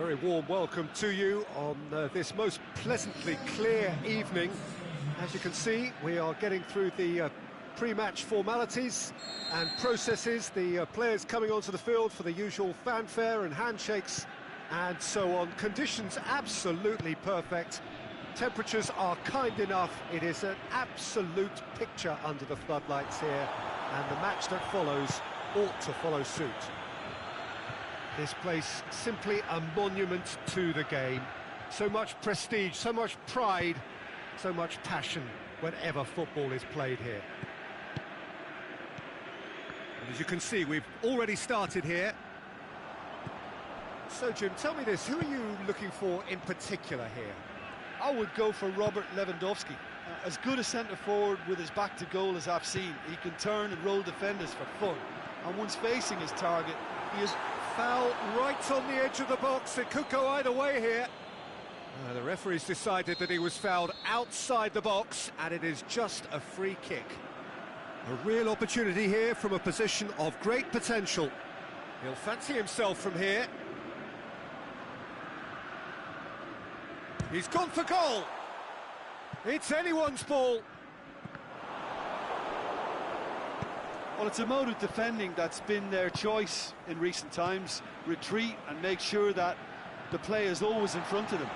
Very warm welcome to you on this most pleasantly clear evening. As you can see, we are getting through the pre-match formalities and processes, the players coming onto the field for the usual fanfare and handshakes and so on. Conditions absolutely perfect. Temperatures are kind enough. It is an absolute picture under the floodlights here, and the match that follows ought to follow suit. This place simply a monument to the game. So much prestige, so much pride, so much passion whenever football is played here. And as you can see, we've already started here. So Jim, tell me this, who are you looking for in particular here? I would go for Robert Lewandowski. As good a centre-forward with his back to goal as I've seen. He can turn and roll defenders for fun. And once facing his target, he is foul right on the edge of the box. It could go either way here. The referee's decided that he was fouled outside the box, and it is just a free kick. A real opportunity here from a position of great potential. He'll fancy himself from here. He's gone for goal. It's anyone's ball. Well, it's a mode of defending that's been their choice in recent times. Retreat and make sure that the play is always in front of them.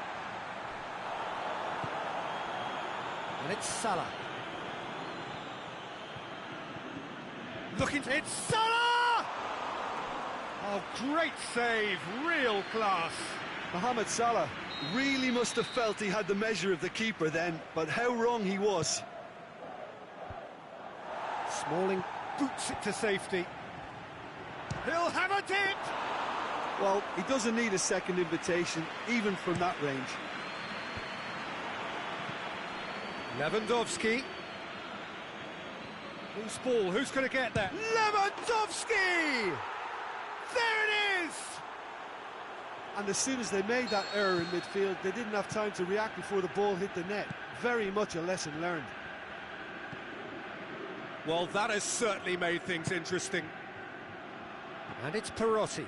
And it's Salah. It's Salah! Oh, great save, real class. Mohamed Salah really must have felt he had the measure of the keeper then, but how wrong he was. Smalling boots it to safety. He'll have a dip! Well, he doesn't need a second invitation, even from that range. Lewandowski. Who's ball? Who's going to get that? Lewandowski! There it is! And as soon as they made that error in midfield, they didn't have time to react before the ball hit the net. Very much a lesson learned. Well, that has certainly made things interesting. And it's Perotti.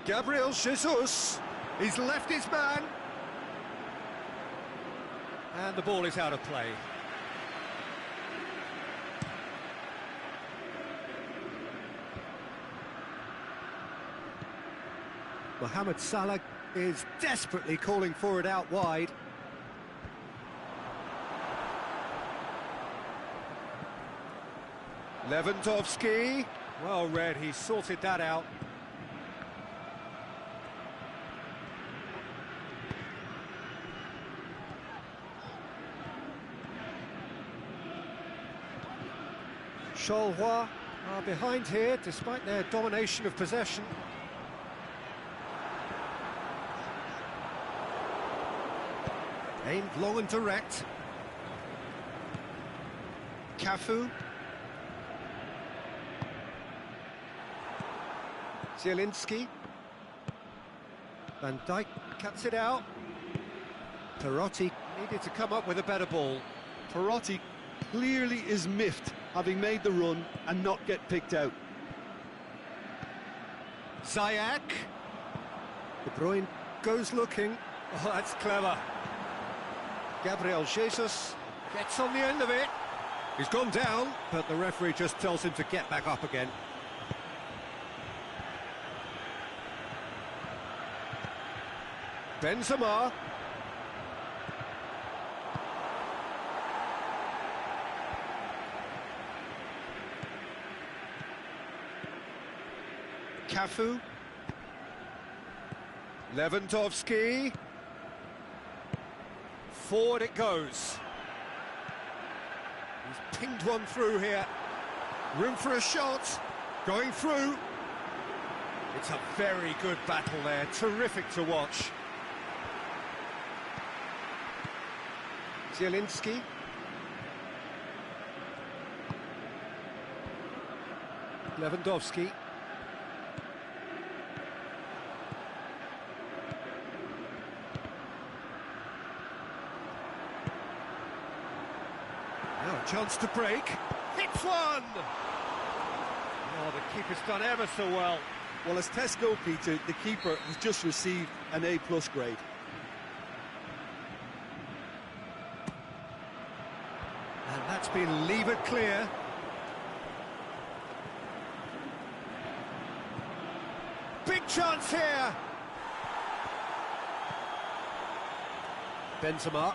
Gabriel Jesus. He's left his man. And the ball is out of play. Mohamed Salah is desperately calling for it out wide. Lewandowski, well read, he sorted that out. Charleroi are behind here despite their domination of possession. Aimed long and direct. Cafu. Zielinski. Van Dijk cuts it out. Perotti needed to come up with a better ball. Perotti clearly is miffed, having made the run and not get picked out. Ziyech. De Bruyne goes looking. Oh, that's clever. Gabriel Jesus gets on the end of it. He's gone down, but the referee just tells him to get back up again. Benzema. Cafu. Lewandowski. Forward it goes. He's pinged one through here. Room for a shot. Going through. It's a very good battle there. Terrific to watch. Zielinski. Lewandowski. Now a chance to break. Hits one! Oh, the keeper's done ever so well. Well, as tests go, Peter, the keeper has just received an A+ grade. And that's been levered clear. Big chance here. Benzema.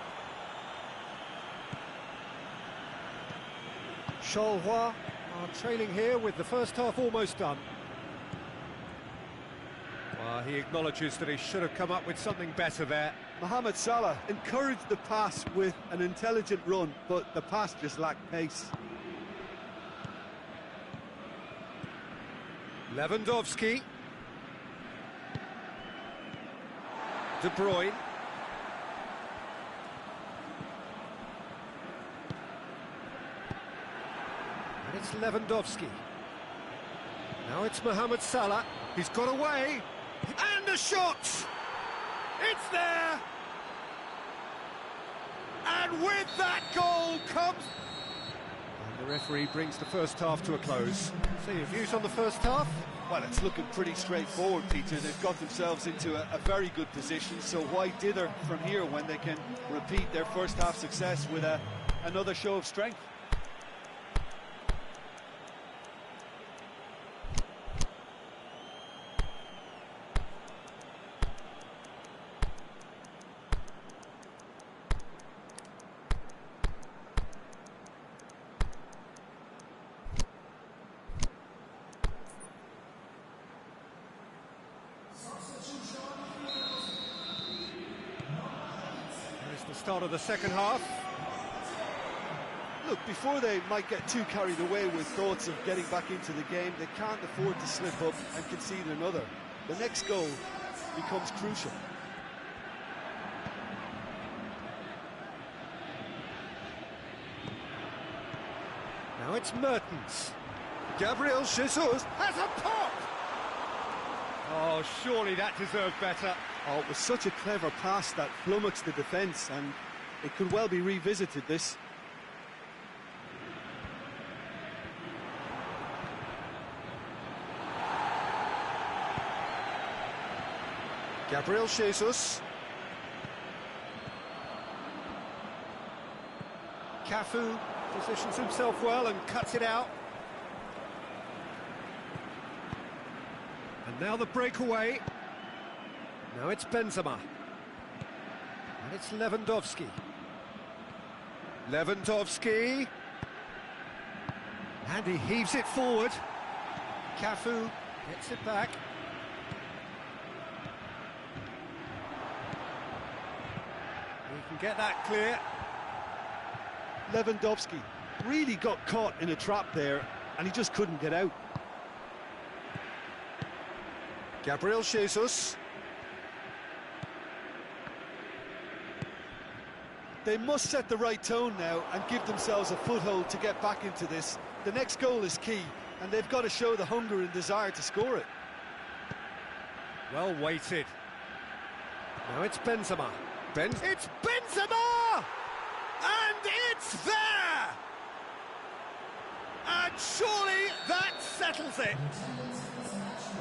Charleroi are trailing here with the first half almost done. Well, he acknowledges that he should have come up with something better there. Mohamed Salah encouraged the pass with an intelligent run, but the pass just lacked pace. Lewandowski. De Bruyne. And it's Lewandowski. Now it's Mohamed Salah. He's got away. And a shot! It's there! And with that goal comes... And the referee brings the first half to a close. So your views on the first half? Well, it's looking pretty straightforward, Peter. They've got themselves into a very good position, so why dither from here when they can repeat their first half success with another show of strength? Start of the second half. Look, before they might get too carried away with thoughts of getting back into the game, they can't afford to slip up and concede another. The next goal becomes crucial. Now it's Mertens. Gabriel Jesus has a pop! Oh, surely that deserved better. Oh, it was such a clever pass that flummoxed the defence, and it could well be revisited, this. Gabriel Jesus. Cafu positions himself well and cuts it out. And now the breakaway. Now it's Benzema. And it's Lewandowski. Lewandowski. And he heaves it forward. Cafu gets it back. He can get that clear. Lewandowski really got caught in a trap there, and he just couldn't get out. Gabriel Jesus. They must set the right tone now and give themselves a foothold to get back into this. The next goal is key, and they've got to show the hunger and desire to score it. Well weighted. Now it's Benzema. It's Benzema! And it's there! And surely that settles it.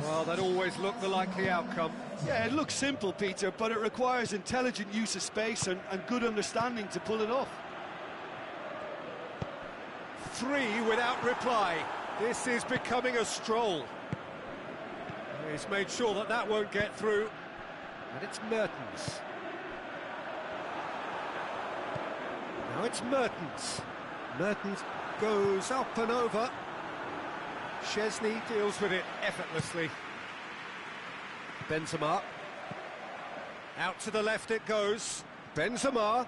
Well, that always looked the likely outcome. Yeah, it looks simple, Peter, but it requires intelligent use of space and good understanding to pull it off. 3 without reply. This is becoming a stroll. He's made sure that that won't get through. And it's Mertens. Now it's Mertens. Mertens goes up and over. Szczesny deals with it effortlessly. Benzema. Out to the left it goes. Benzema.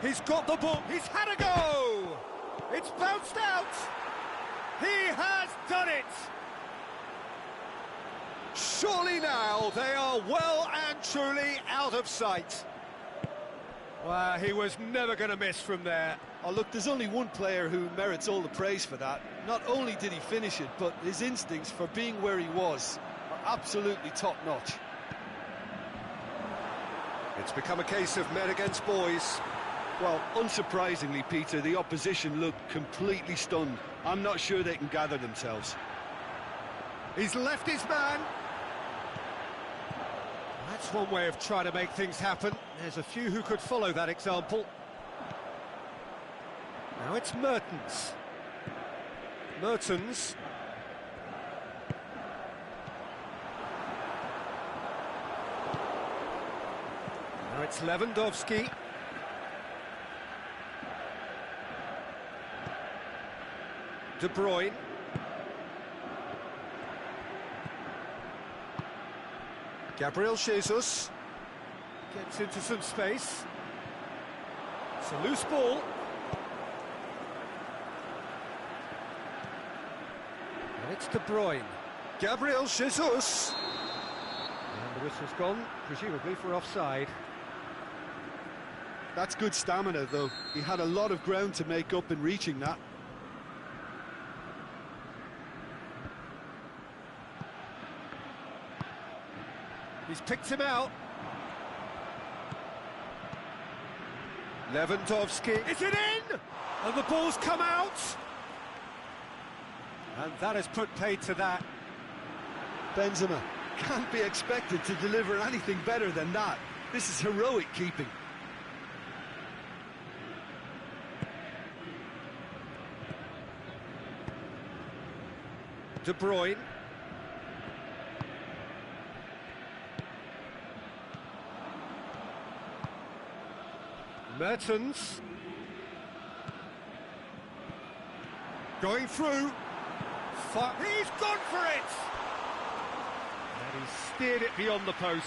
He's got the ball. He's had a go! It's bounced out! He has done it! Surely now they are well and truly out of sight. Well, he was never going to miss from there. Oh, look, there's only one player who merits all the praise for that. Not only did he finish it, but his instincts for being where he was are absolutely top-notch. It's become a case of men against boys. Well, unsurprisingly, Peter, the opposition looked completely stunned. I'm not sure they can gather themselves. He's left his man. That's one way of trying to make things happen. There's a few who could follow that example. Now it's Mertens. Mertens. Now it's Lewandowski. De Bruyne. Gabriel Jesus gets into some space. It's a loose ball. And it's De Bruyne. Gabriel Jesus. And the whistle's gone, presumably for offside. That's good stamina, though. He had a lot of ground to make up in reaching that. He's picked him out. Lewandowski. Is it in? And the ball's come out. And that has put paid to that. Benzema can't be expected to deliver anything better than that. This is heroic keeping. De Bruyne. Mertens. Going through. He's gone for it! And he's steered it beyond the post.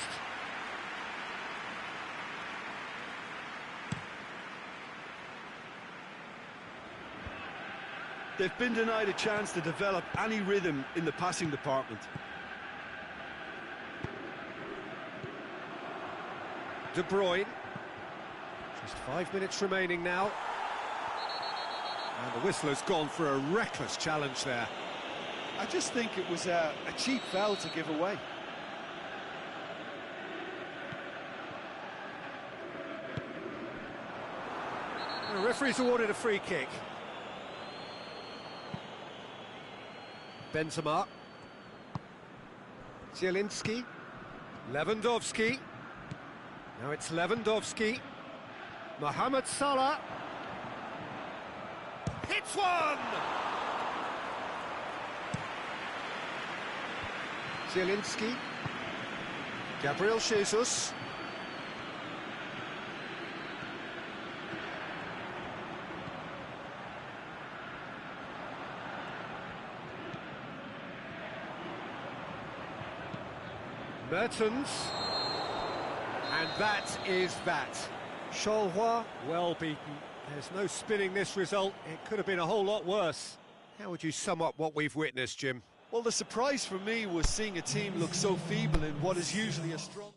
They've been denied a chance to develop any rhythm in the passing department. De Bruyne. Just 5 minutes remaining now. And the whistle has gone for a reckless challenge there. I just think it was a cheap foul to give away. The referee's awarded a free kick. Benzema. Zielinski. Lewandowski. Now it's Lewandowski. Mohamed Salah. Hits one! Zielinski. Gabriel Jesus. Mertens. And that is that. Charleroi, well beaten. There's no spinning this result. It could have been a whole lot worse. How would you sum up what we've witnessed, Jim? Well, the surprise for me was seeing a team look so feeble in what is usually a strong...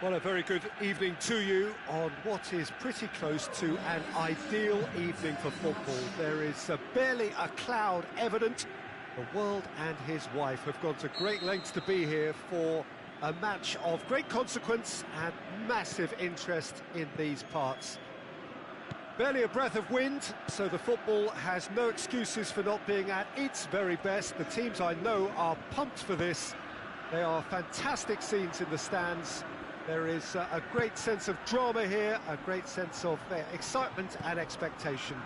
Well, a very good evening to you on what is pretty close to an ideal evening for football. There is barely a cloud evident. The world and his wife have gone to great lengths to be here for a match of great consequence and massive interest in these parts. Barely a breath of wind, so the football has no excuses for not being at its very best. The teams I know are pumped for this. They are fantastic scenes in the stands. There is a great sense of drama here, a great sense of excitement and expectation.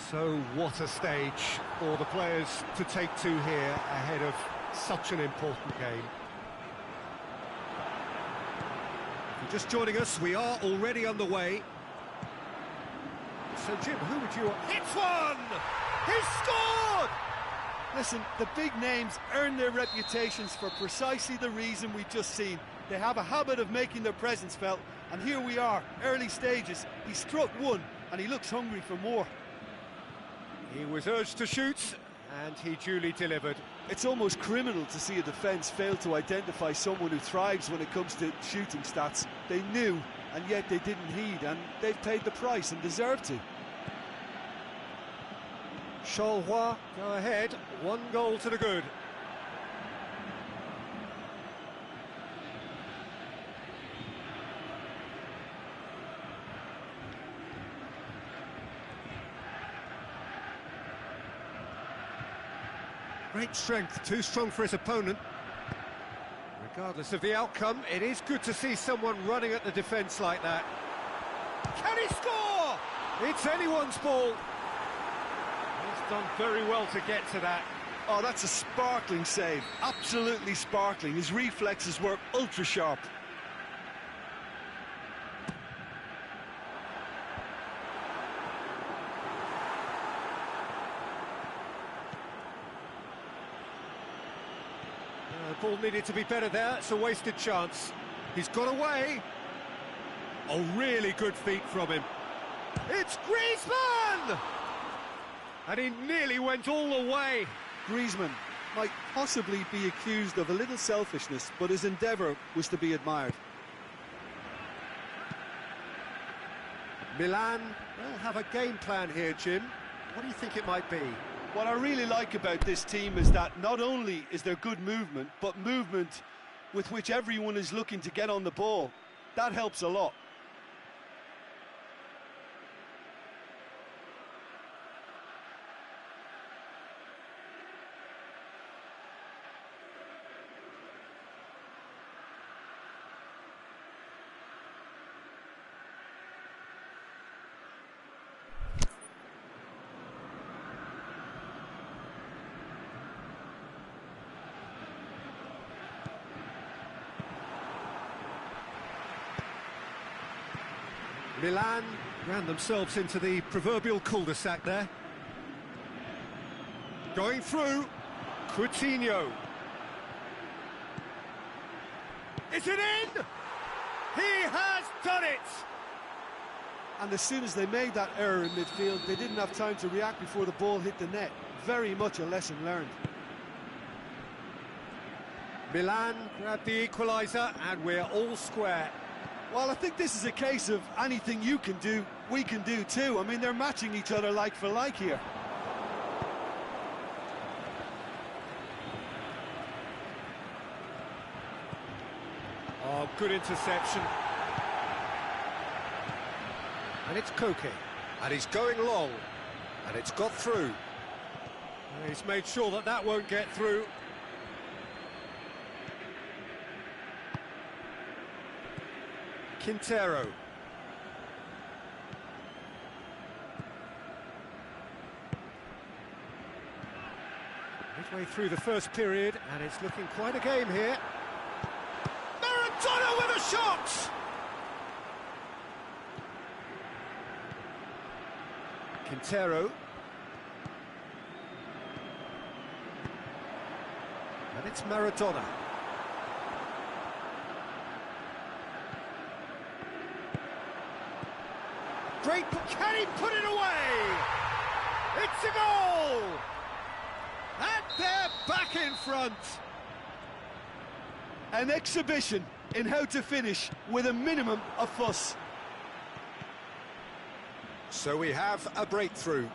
So what a stage for the players to take to here ahead of such an important game. If you're just joining us, we are already underway. So Jim, who would you... It's one! He's scored! Listen, the big names earn their reputations for precisely the reason we've just seen. They have a habit of making their presence felt, and here we are, early stages. He struck one, and he looks hungry for more. He was urged to shoot, and he duly delivered. It's almost criminal to see a defence fail to identify someone who thrives when it comes to shooting stats. They knew, and yet they didn't heed, and they've paid the price and deserve to. Charleroi go ahead, 1 goal to the good. Great strength, too strong for his opponent. Regardless of the outcome, it is good to see someone running at the defence like that. Can he score? It's anyone's ball. He's done very well to get to that. Oh, that's a sparkling save. Absolutely sparkling. His reflexes work ultra sharp. The ball needed to be better there. It's a wasted chance. He's got away. Oh, really good feet from him. It's Griezmann! And he nearly went all the way. Griezmann might possibly be accused of a little selfishness, but his endeavour was to be admired. Milan will have a game plan here, Jim. What do you think it might be? What I really like about this team is that not only is there good movement, but movement with which everyone is looking to get on the ball. That helps a lot. Milan ran themselves into the proverbial cul-de-sac there. Going through, Coutinho. Is it in? He has done it! And as soon as they made that error in midfield, they didn't have time to react before the ball hit the net. Very much a lesson learned. Milan grabbed the equaliser, and we're all square. Well, I think this is a case of anything you can do, we can do too. I mean, they're matching each other like for like here. Oh, good interception. And it's Koke. And he's going long. And it's got through. And he's made sure that that won't get through. Quintero. Midway through the first period, and it's looking quite a game here. Maradona with a shot! Quintero. And it's Maradona. Great, can he put it away? It's a goal! And they're back in front. An exhibition in how to finish with a minimum of fuss. So we have a breakthrough.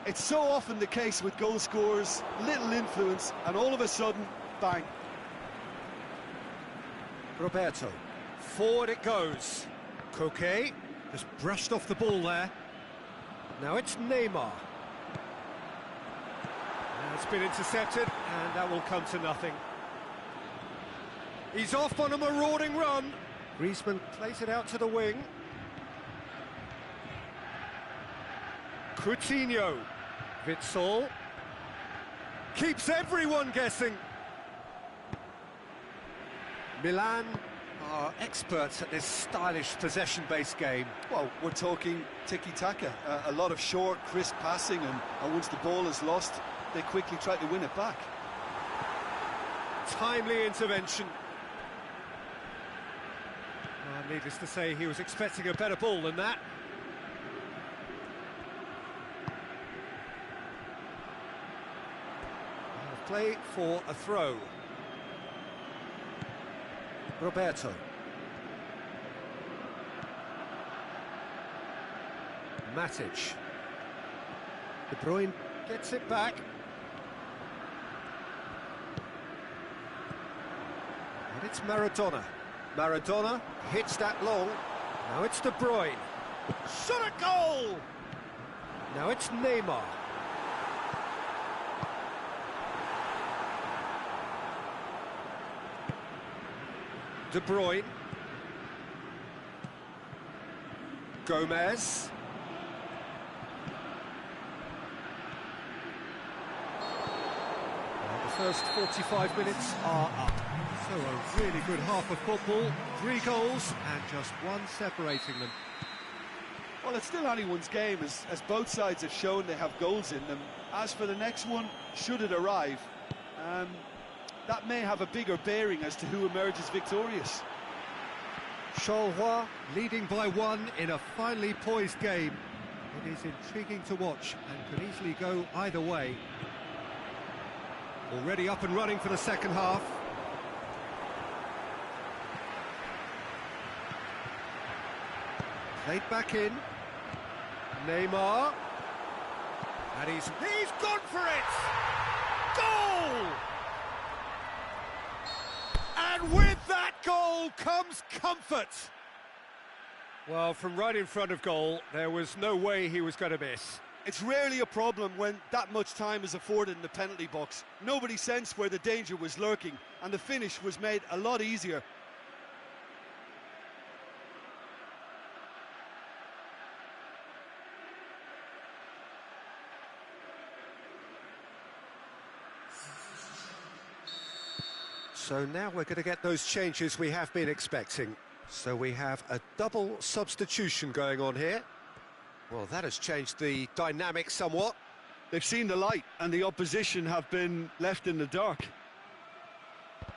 It's so often the case with goal scorers, little influence, and all of a sudden, bang. Roberto, forward it goes. Coquet just brushed off the ball there. Now it's Neymar. Now it's been intercepted, and that will come to nothing. He's off on a marauding run. Griezmann plays it out to the wing. Coutinho. Witsel. Keeps everyone guessing. Milan are experts at this stylish possession-based game. Well, we're talking tiki-taka, a lot of short, crisp passing, and once the ball is lost, they quickly try to win it back. Timely intervention. Needless to say, he was expecting a better ball than that. Play for a throw. Roberto. Matic. De Bruyne gets it back. And it's Maradona. Maradona hits that long. Now it's De Bruyne. Shot a goal! Now it's Neymar. De Bruyne. Gomez. The first 45 minutes are up. So a really good half of football, 3 goals and just one separating them. Well, it's still anyone's game, as both sides have shown they have goals in them. As for the next one, should it arrive, that may have a bigger bearing as to who emerges victorious. Charleroi leading by 1 in a finely poised game. It is intriguing to watch and could easily go either way. Already up and running for the second half. Played back in. Neymar. And he's gone for it! Goal! And with that goal comes comfort. Well, from right in front of goal, there was no way he was going to miss. It's rarely a problem when that much time is afforded in the penalty box. Nobody sensed where the danger was lurking, and the finish was made a lot easier. So now we're going to get those changes we have been expecting. So we have a double substitution going on here. Well, that has changed the dynamic somewhat. They've seen the light, and the opposition have been left in the dark.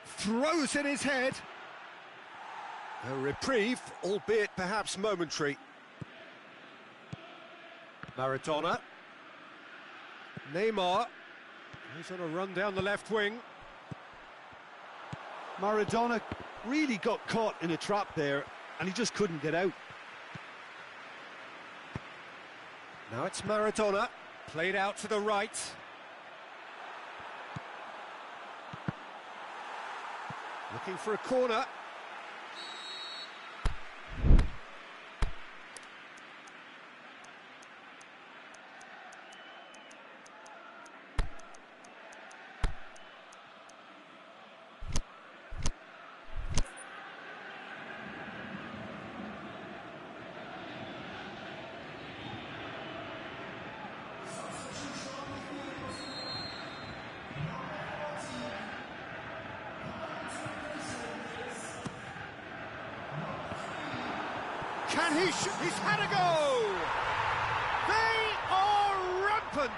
Throws in his head. A reprieve, albeit perhaps momentary. Maradona. Neymar. He's on a run down the left wing. Maradona really got caught in a trap there, and he just couldn't get out. Now it's Maradona, played out to the right. Looking for a corner. Can he shoot? He's had a go! They are rampant!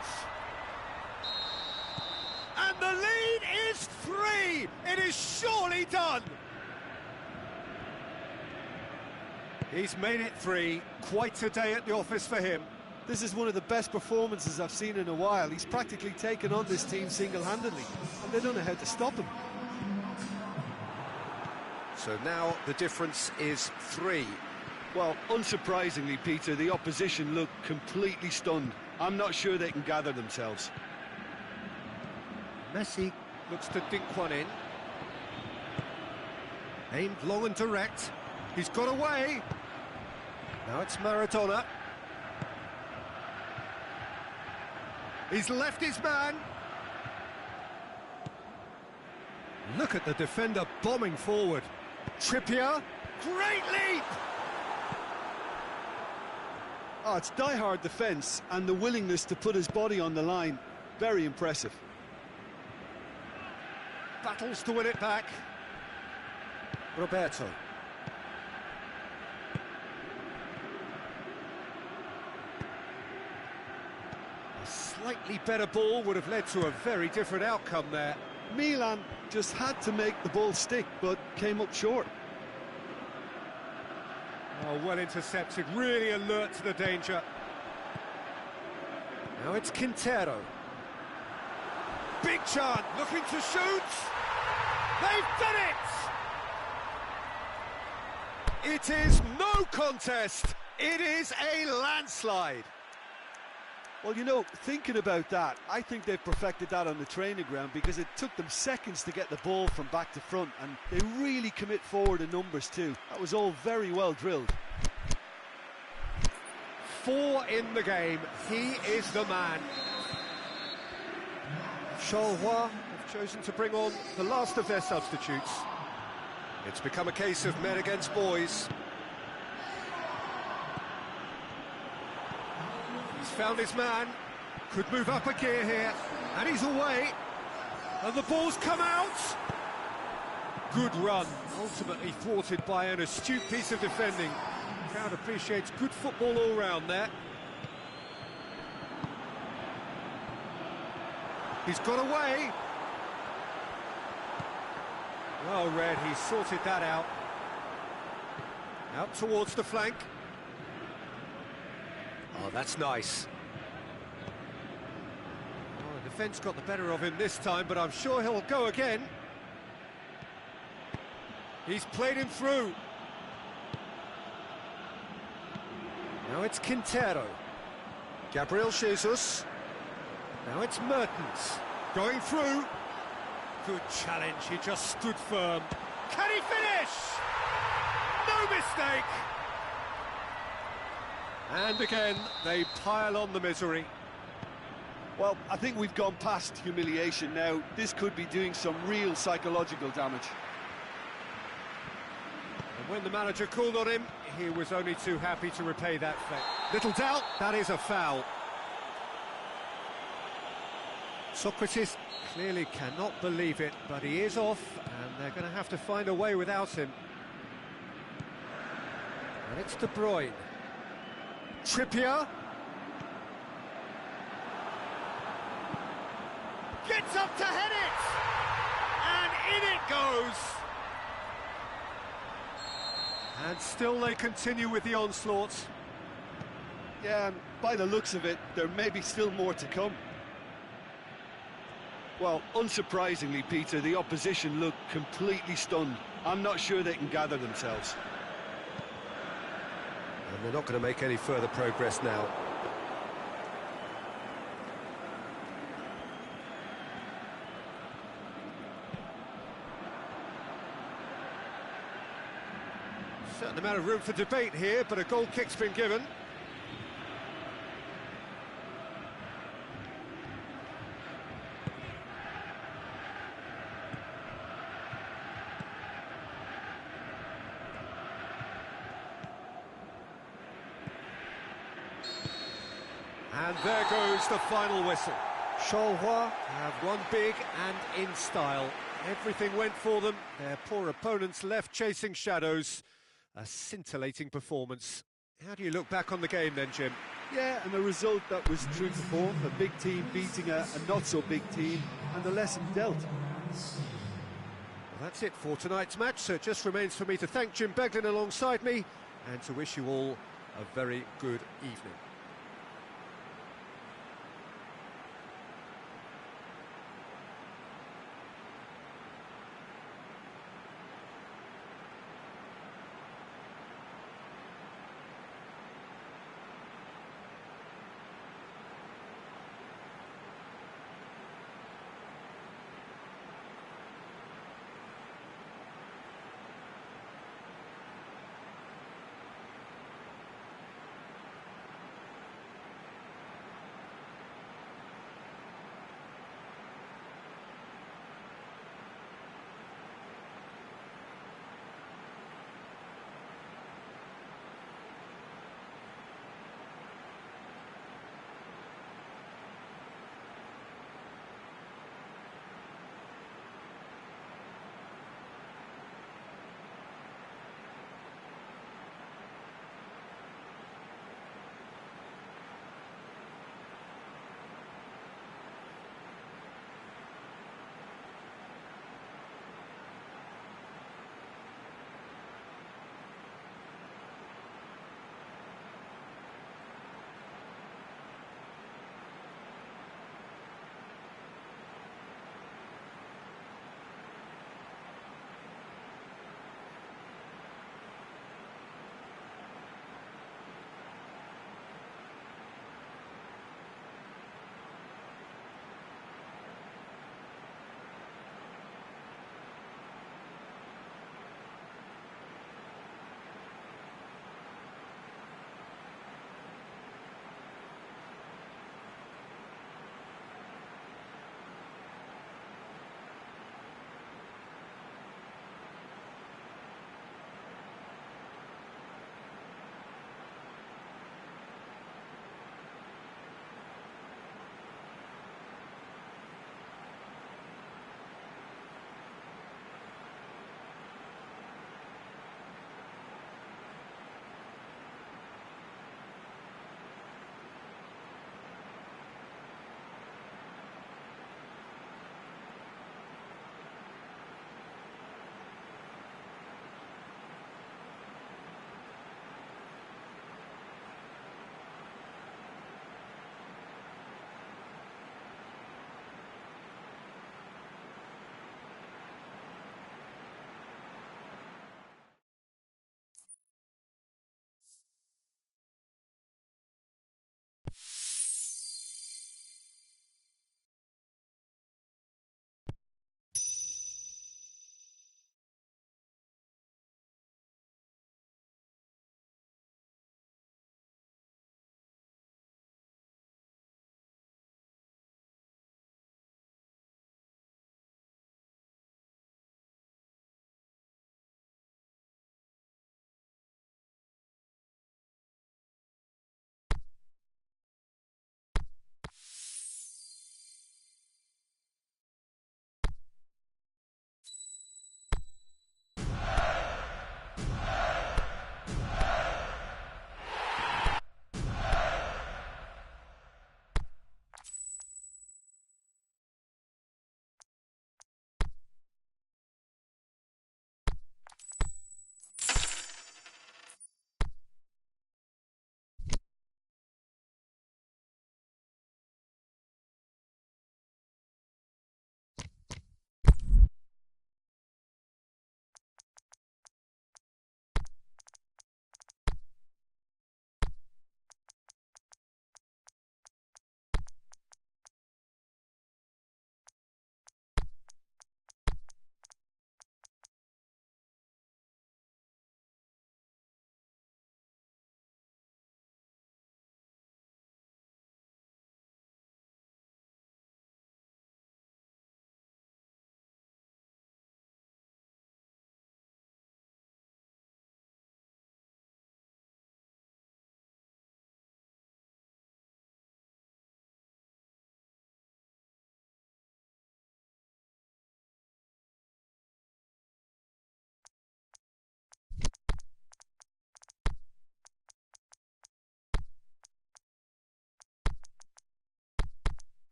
And the lead is 3! It is surely done! He's made it 3. Quite a day at the office for him. This is one of the best performances I've seen in a while. He's practically taken on this team single-handedly, and they don't know how to stop him. So now the difference is 3. Well, unsurprisingly, Peter, the opposition look completely stunned. I'm not sure they can gather themselves. Messi looks to dink one in. Aimed long and direct. He's got away. Now it's Maradona. He's left his man. Look at the defender bombing forward. Trippier. Great leap! Oh, it's die-hard defence and the willingness to put his body on the line. Very impressive. Battles to win it back. Roberto. A slightly better ball would have led to a very different outcome there. Milan just had to make the ball stick, but came up short. Oh, well intercepted, really alert to the danger. Now it's Quintero. Big chance, looking to shoot. They've done it! It is no contest. It is a landslide. Well, you know, thinking about that, I think they've perfected that on the training ground because it took them seconds to get the ball from back to front, and they really commit forward in numbers too. That was all very well drilled. 4 in the game. He is the man. Charleroi have chosen to bring on the last of their substitutes. It's become a case of men against boys. He's found his man, could move up a gear here, and he's away, and the ball's come out. Good run, ultimately thwarted by an astute piece of defending. The crowd appreciates good football all round there. He's got away. Well read, he sorted that out. Out towards the flank. Oh, that's nice. Oh, the defence got the better of him this time, but I'm sure he'll go again. He's played him through. Now it's Quintero. Gabriel Jesus. Now it's Mertens. Going through. Good challenge, he just stood firm. Can he finish? No mistake! And again, they pile on the misery. Well, I think we've gone past humiliation now. This could be doing some real psychological damage. And when the manager called on him, he was only too happy to repay that fate. Little doubt, that is a foul. Socrates clearly cannot believe it, but he is off, and they're going to have to find a way without him. And it's De Bruyne. Trippier. Gets up to head it! And in it goes! And still they continue with the onslaught. Yeah, and by the looks of it, there may be still more to come. Well, unsurprisingly, Peter, the opposition look completely stunned. I'm not sure they can gather themselves. And they're not going to make any further progress now. Certain amount of room for debate here, but a goal kick's been given. And there goes the final whistle. Charleroi have won big and in style. Everything went for them. Their poor opponents left chasing shadows. A scintillating performance. How do you look back on the game then, Jim? Yeah, and a result that was true to form. A big team beating a not-so-big team, and a lesson dealt. Well, that's it for tonight's match, so it just remains for me to thank Jim Beglin alongside me and to wish you all a very good evening.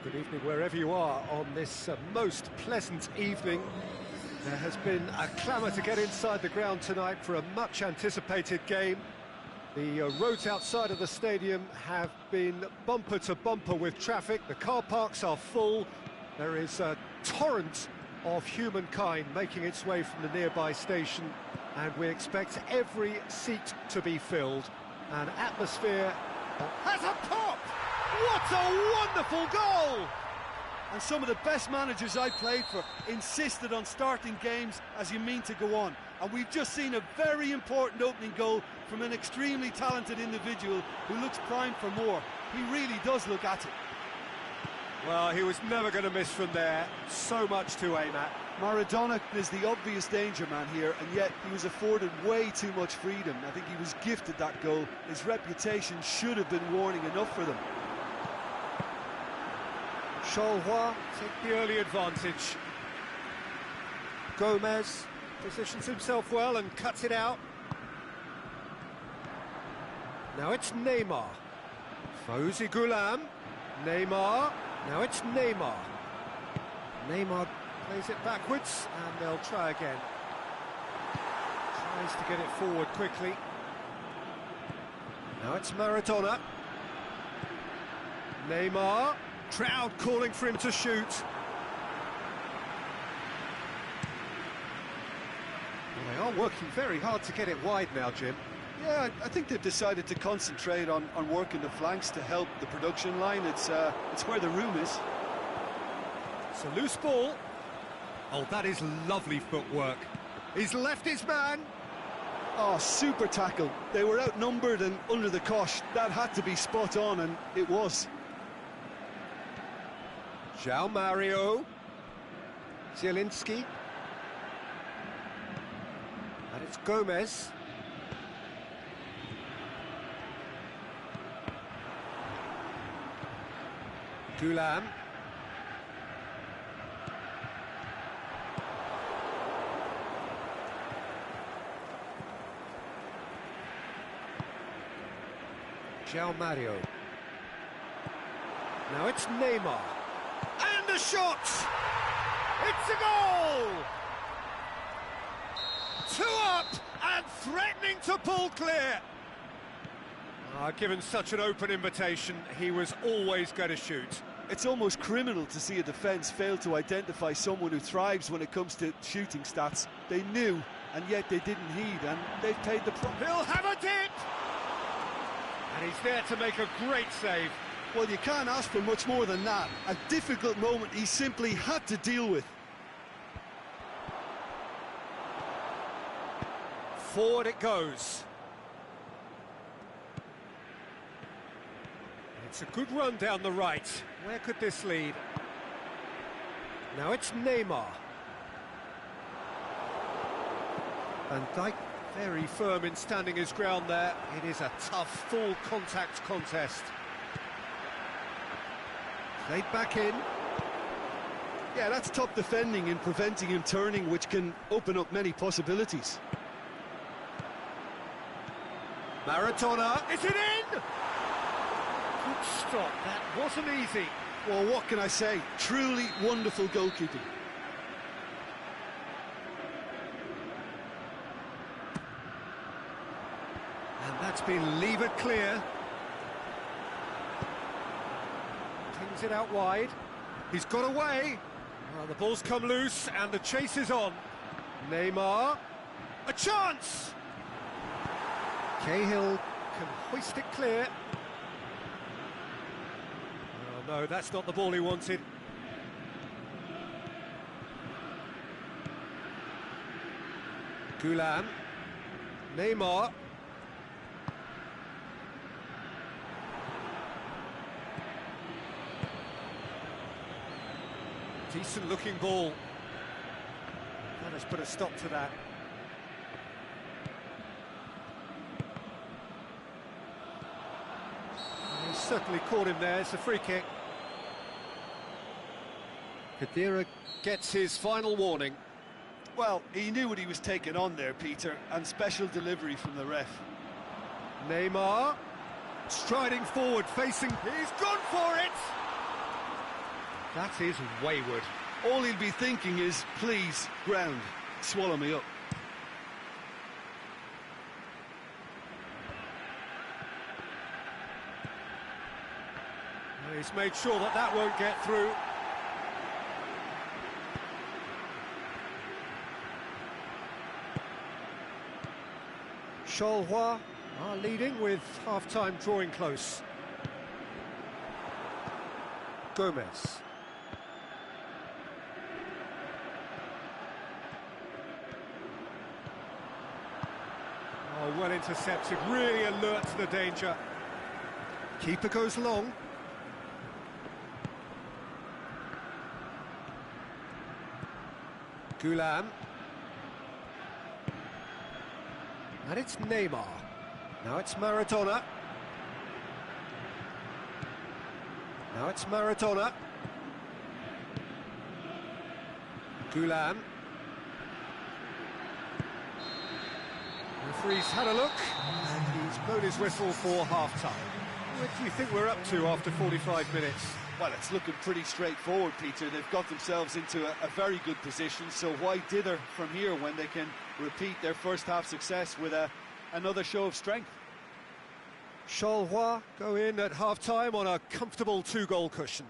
Good evening wherever you are on this most pleasant evening. There has been a clamour to get inside the ground tonight for a much anticipated game. The roads outside of the stadium have been bumper to bumper with traffic. The car parks are full. There is a torrent of humankind making its way from the nearby station, and we expect every seat to be filled. An atmosphere has a pop! What a wonderful goal! And some of the best managers I played for insisted on starting games as you mean to go on. And we've just seen a very important opening goal from an extremely talented individual who looks primed for more. He really does look at it. Well, he was never going to miss from there. So much to aim at. Maradona is the obvious danger man here, and yet he was afforded way too much freedom. I think he was gifted that goal. His reputation should have been warning enough for them. Charleroi take the early advantage. Gomez positions himself well and cuts it out. Now it's Neymar. Fawzi Ghulam. Neymar. Now it's Neymar. Neymar plays it backwards and they'll try again. Tries to get it forward quickly. Now it's Maradona. Neymar. Crowd calling for him to shoot. Well, they are working very hard to get it wide now, Jim. Yeah, I think they've decided to concentrate on working the flanks to help the production line. It's where the room is. It's a loose ball. Oh, that is lovely footwork. He's left his man. Oh, super tackle. They were outnumbered and under the cosh. That had to be spot on, and it was. João Mario. Zielinski. And it's Gomez. Ghulam. João Mario. Now it's Neymar. And the shot! It's a goal! 2 up and threatening to pull clear. Given such an open invitation, he was always going to shoot. It's almost criminal to see a defence fail to identify someone who thrives when it comes to shooting stats. They knew, and yet they didn't heed, and they've paid the price. He'll have a dip! And he's there to make a great save. Well, you can't ask for much more than that. A difficult moment he simply had to deal with. Forward it goes. It's a good run down the right. Where could this lead? Now it's Neymar. Van Dijk very firm in standing his ground there. It is a tough, full contact contest. Played back in. Yeah, that's top defending and preventing him turning, which can open up many possibilities. Maradona, is it in? Good stop, that wasn't easy. Well, what can I say? Truly wonderful goalkeeping. And that's been levered clear. Tings it out wide. He's got away. Well, the ball's come loose and the chase is on. Neymar. A chance! Cahill can hoist it clear. Oh, no, that's not the ball he wanted. Ghulam. Neymar. Decent looking ball. That has put a stop to that. He certainly caught him there. It's a free kick. Khedira gets his final warning. Well, he knew what he was taking on there, Peter, and special delivery from the ref. Neymar striding forward, facing. He's gone for it. That is wayward. All he'll be thinking is, please, ground, swallow me up. He's made sure that that won't get through. Charleroi are leading with half-time drawing close. Gomez. Oh, well intercepted, really alert to the danger. Keeper goes long. Goulam. And it's Neymar. Now it's Maradona. Now it's Maradona. Goulam. Referee's had a look, and he's blown his whistle for half-time. What do you think we're up to after 45 minutes? Well, it's looking pretty straightforward, Peter. They've got themselves into a very good position, so why dither from here when they can repeat their first-half success with another show of strength? Charleroi go in at half-time on a comfortable two-goal cushion.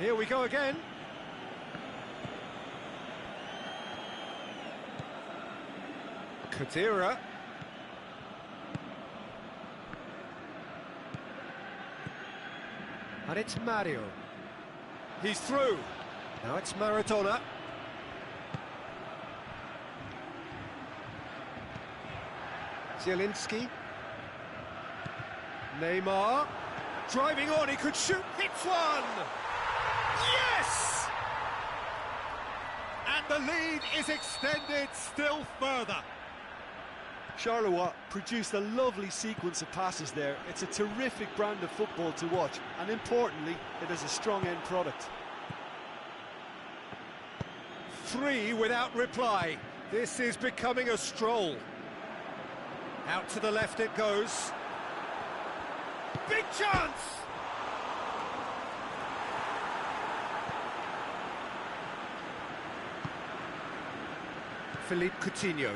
Here we go again. Kadira. And it's Mario. He's through. Now it's Maradona. Zielinski. Neymar. Driving on, he could shoot. Hits one! Yes! And the lead is extended still further. Charleroi produced a lovely sequence of passes there. It's a terrific brand of football to watch, and importantly, it is a strong end product. 3 without reply. This is becoming a stroll. Out to the left it goes. Big chance! Philippe Coutinho.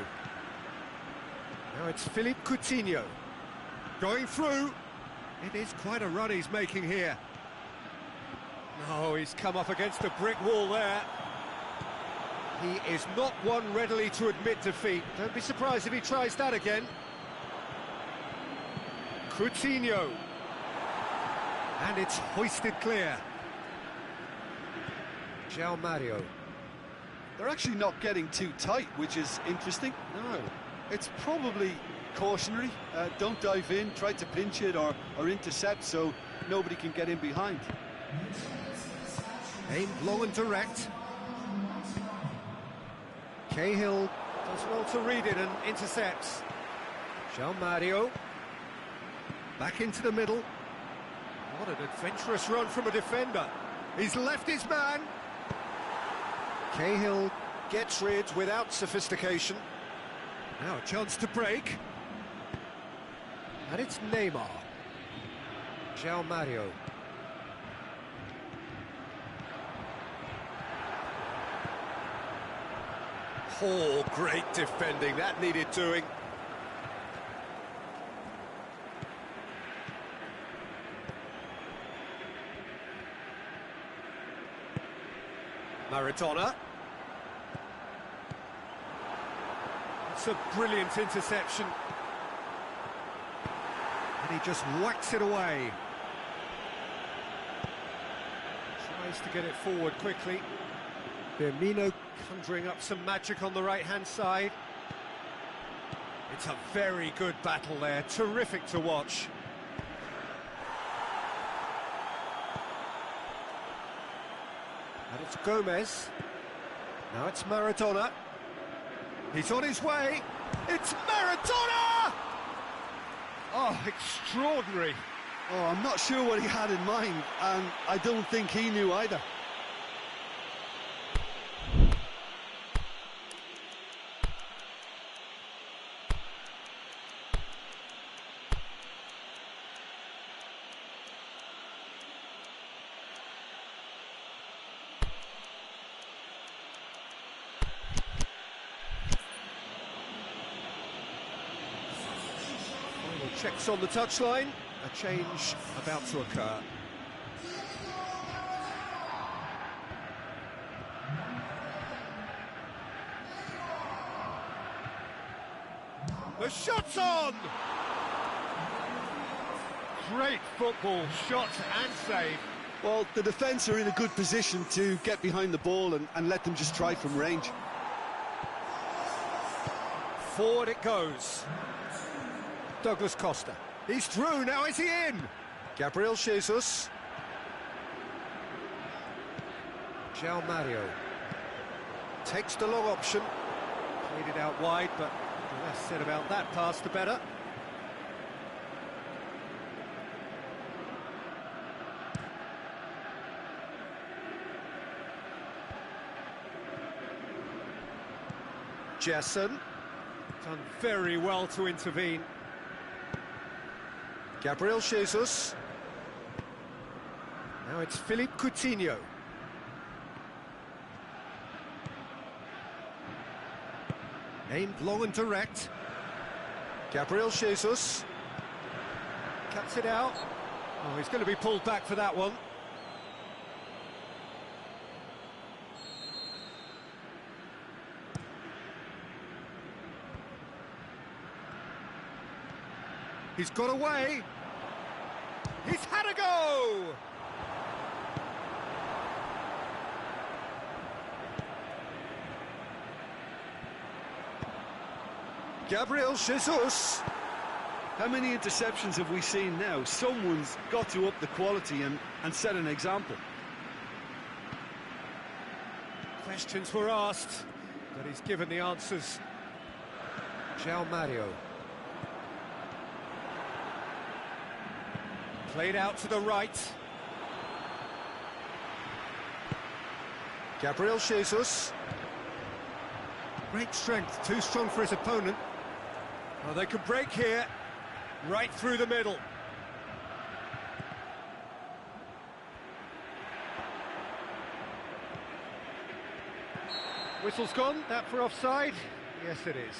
Now it's Philippe Coutinho. Going through. It is quite a run he's making here. Oh, he's come up against a brick wall there. He is not one readily to admit defeat. Don't be surprised if he tries that again. Coutinho. And it's hoisted clear. João Mario. They're actually not getting too tight, which is interesting. No. It's probably cautionary. Don't dive in, try to pinch it or intercept so nobody can get in behind. Aimed long and direct. Cahill does well to read it and intercepts. João Mario. Back into the middle. What an adventurous run from a defender. He's left his man. Cahill gets rid without sophistication. Now a chance to break. And it's Neymar. João Mario. Oh, great defending. That needed doing. Maradona. It's a brilliant interception. And he just whacks it away. Tries to get it forward quickly. Firmino conjuring up some magic on the right-hand side. It's a very good battle there. Terrific to watch. And it's Gomez. Now it's Maradona. He's on his way. It's Maradona! Oh, extraordinary. Oh, I'm not sure what he had in mind, and I don't think he knew either. Checks on the touchline, a change about to occur. The shot's on! Great football, shot and save. Well, the defence are in a good position to get behind the ball and let them just try from range. Forward it goes. Douglas Costa. He's through, now is he in? Gabriel Jesus. João Mario. Takes the long option. Played it out wide, but the less said about that pass, the better. Jason. Done very well to intervene. Gabriel Jesus. Now it's Philippe Coutinho. Aimed long and direct. Gabriel Jesus. Cuts it out. Oh, he's going to be pulled back for that one. He's got away. He's had a go! Gabriel Jesus. How many interceptions have we seen now? Someone's got to up the quality and set an example. Questions were asked, but he's given the answers. João Mario. Played out to the right. Gabriel Jesus. Great strength, too strong for his opponent. Oh, they can break here, right through the middle. Whistle's gone, that for offside? Yes, it is.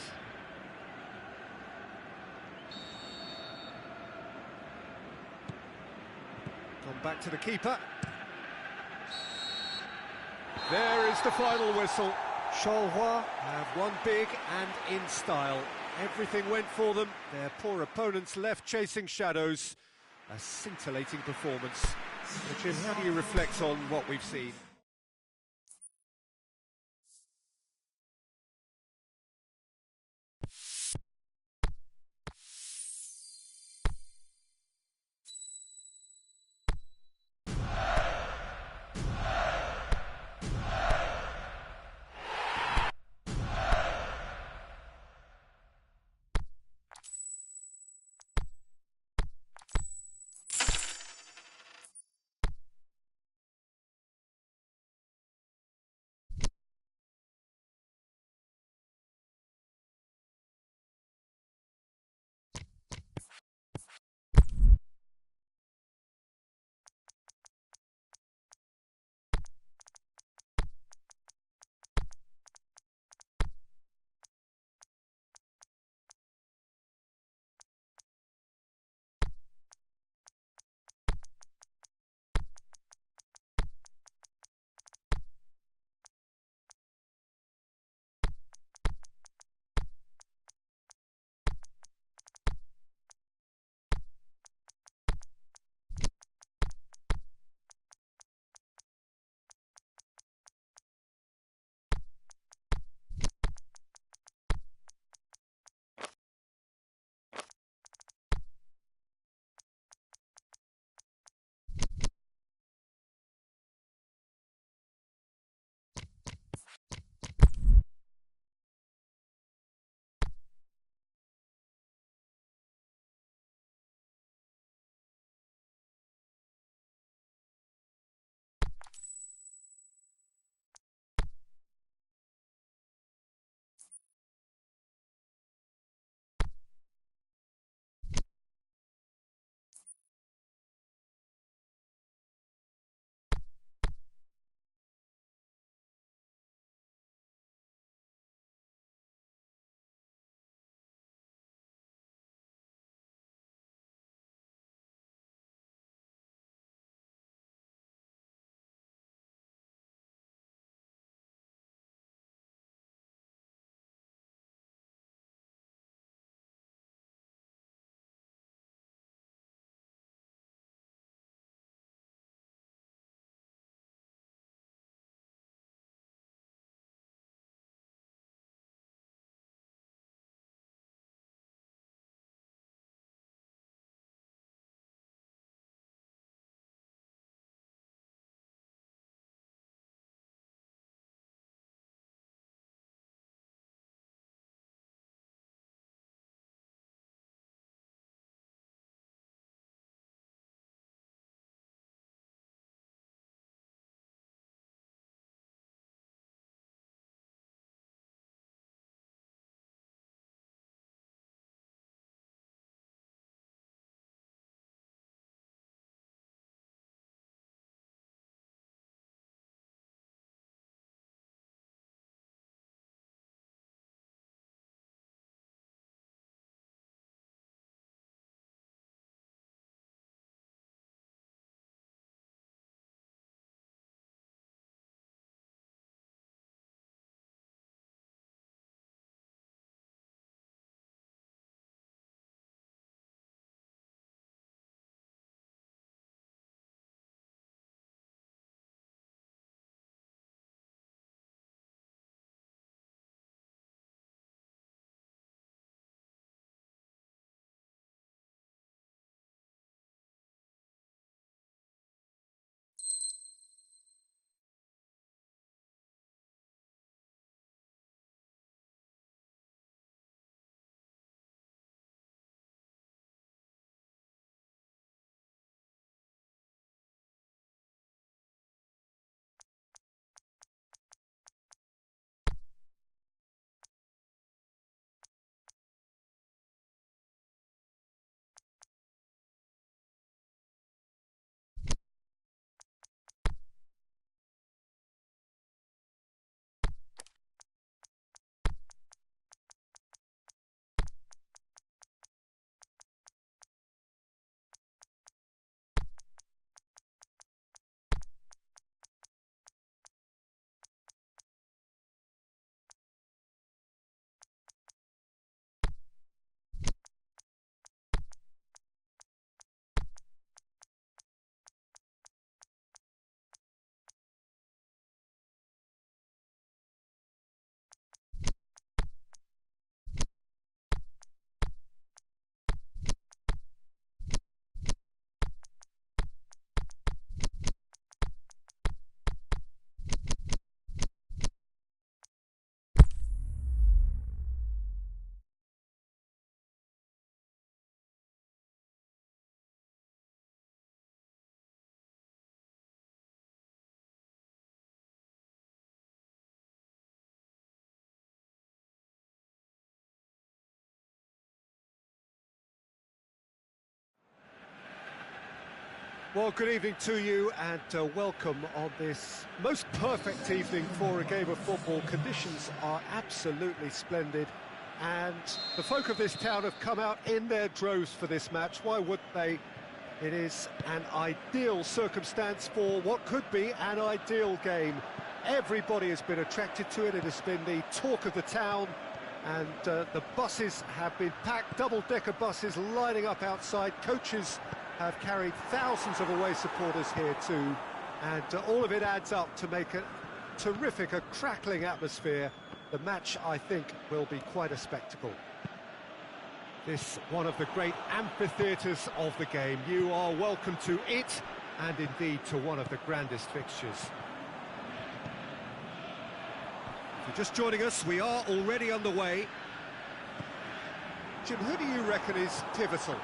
Gone back to the keeper. There is the final whistle. Charleroi have won big and in style. Everything went for them. Their poor opponents left chasing shadows. A scintillating performance. Jim, how do you reflect on what we've seen? Well, good evening to you and welcome on this most perfect evening for a game of football. Conditions are absolutely splendid and the folk of this town have come out in their droves for this match. Why would they? It is an ideal circumstance for what could be an ideal game. Everybody has been attracted to it. It has been the talk of the town, and the buses have been packed, double-decker buses lining up outside. Coaches have carried thousands of away supporters here too, and all of it adds up to make a terrific, a crackling atmosphere. The match, I think, will be quite a spectacle. This one of the great amphitheatres of the game. You are welcome to it, and indeed to one of the grandest fixtures. If you're just joining us, we are already underway. Jim, who do you reckon is pivotal?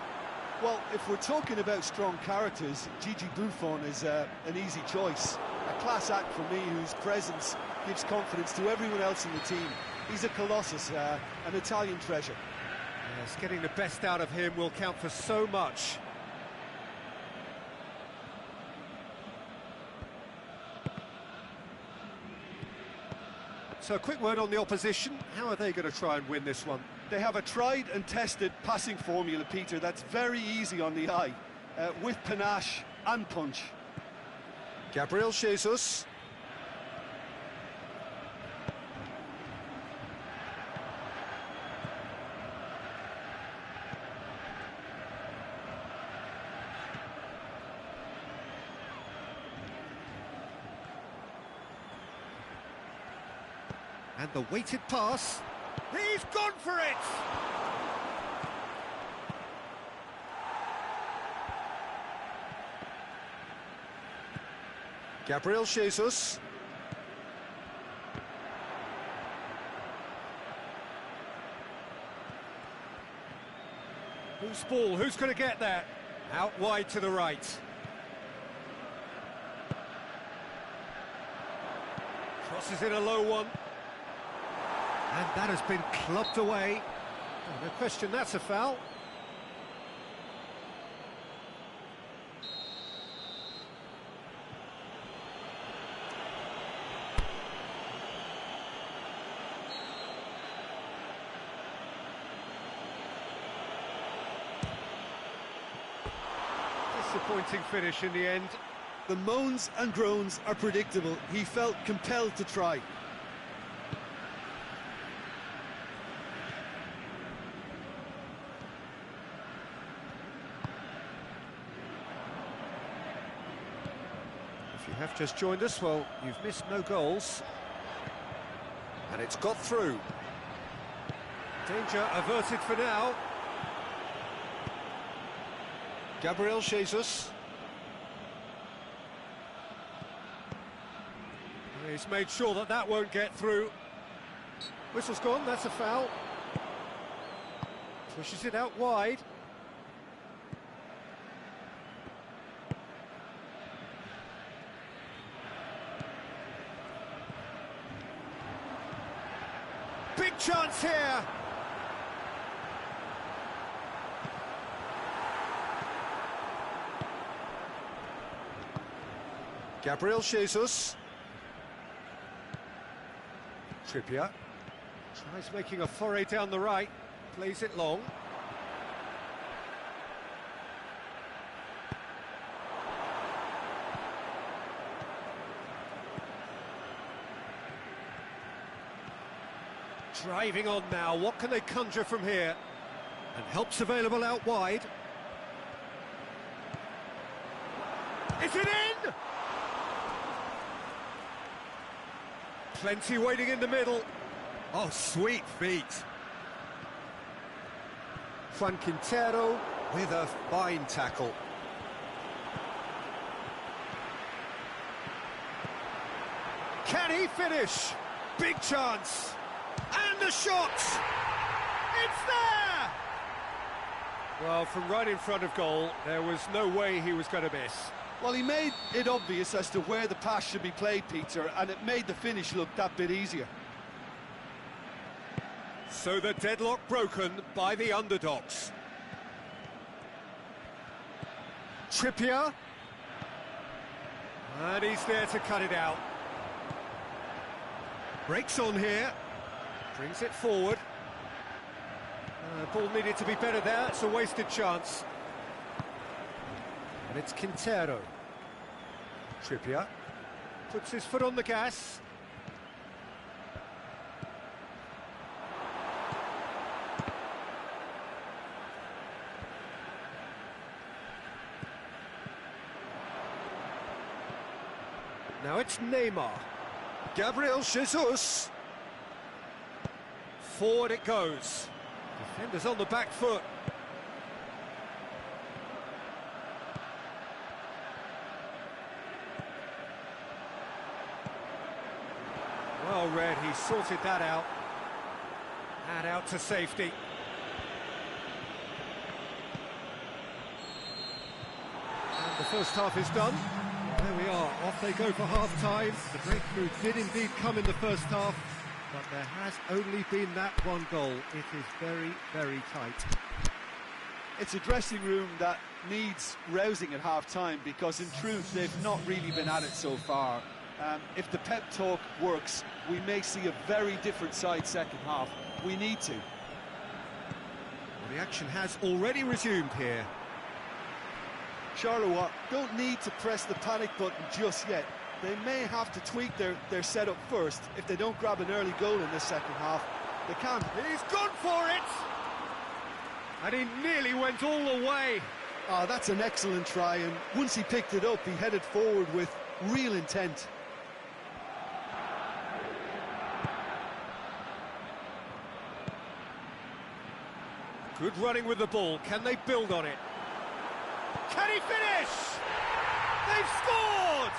Well, if we're talking about strong characters, Gigi Buffon is an easy choice. A class act for me, whose presence gives confidence to everyone else in the team. He's a colossus, an Italian treasure. Yes, getting the best out of him will count for so much. So a quick word on the opposition. How are they going to try and win this one? They have a tried and tested passing formula, Peter, that's very easy on the eye, with panache and punch. Gabriel Jesus. And the weighted pass. He's gone for it! Gabriel Jesus. Who's ball? Who's going to get that? Out wide to the right. Crosses in a low one. And that has been clubbed away. Oh, no question, that's a foul. Disappointing finish in the end. The moans and groans are predictable. He felt compelled to try. If you have just joined us, well, you've missed no goals. And it's got through. Danger averted for now. Gabriel Jesus. He's made sure that that won't get through. Whistle's gone, that's a foul. Pushes it out wide. Big chance here. Gabriel Jesus. Trippier tries making a foray down the right, plays it long. Driving on now, what can they conjure from here? And help's available out wide. Is it in? Plenty waiting in the middle. Oh, sweet feet. Juan Quintero with a fine tackle. Can he finish? Big chance. And the shot! It's there! Well, from right in front of goal, there was no way he was going to miss. Well, he made it obvious as to where the pass should be played, Peter, and it made the finish look that bit easier. So the deadlock broken by the underdogs. Trippier. And he's there to cut it out. Breaks on here. Brings it forward. Ball needed to be better there. It's a wasted chance. And it's Quintero. Trippier puts his foot on the gas. Now it's Neymar. Gabriel Jesus. Forward it goes. Defenders on the back foot. Well read, he sorted that out. And out to safety. And the first half is done. There we are, off they go for half-time. The breakthrough did indeed come in the first half, but there has only been that one goal. It is very, very tight. It's a dressing room that needs rousing at half-time, because in truth they've not really been at it so far. If the pep talk works, we may see a very different side second half. We need to. Well, the action has already resumed here. Charleroi don't need to press the panic button just yet. They may have to tweak their setup first. If they don't grab an early goal in the second half, they can. He's gone for it! And he nearly went all the way. Oh, that's an excellent try, and once he picked it up, he headed forward with real intent. Good running with the ball. Can they build on it? Can he finish? They've scored!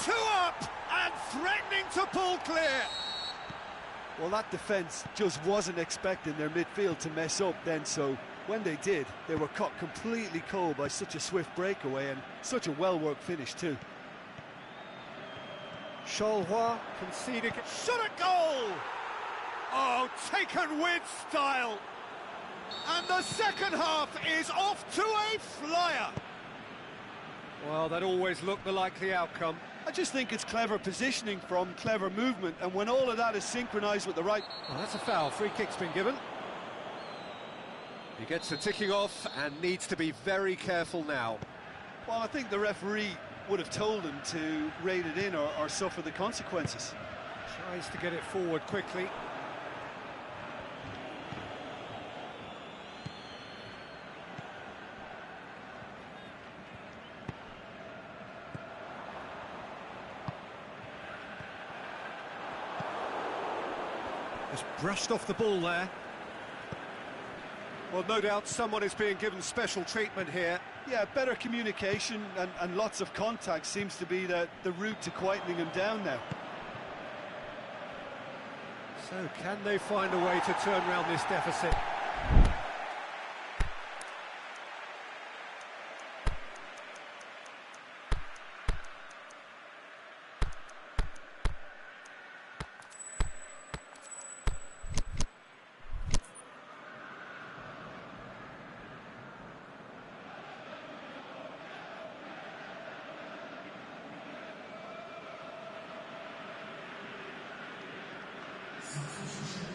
2 up and threatening to pull clear. Well, that defence just wasn't expecting their midfield to mess up then, so when they did, they were caught completely cold by such a swift breakaway and such a well-worked finish too. Charleroi conceding. Shot at goal! Oh, taken with style. And the second half is off to a flyer. Well, that always looked the likely outcome. I just think it's clever positioning from clever movement, and when all of that is synchronised with the right... Well, that's a foul. Free kick's been given. He gets the ticking off and needs to be very careful now. Well, I think the referee would have told him to rein it in or suffer the consequences. Tries to get it forward quickly. Just brushed off the ball there. Well, no doubt someone is being given special treatment here. Yeah, better communication and lots of contact seems to be the route to quietening him down now. So can they find a way to turn around this deficit?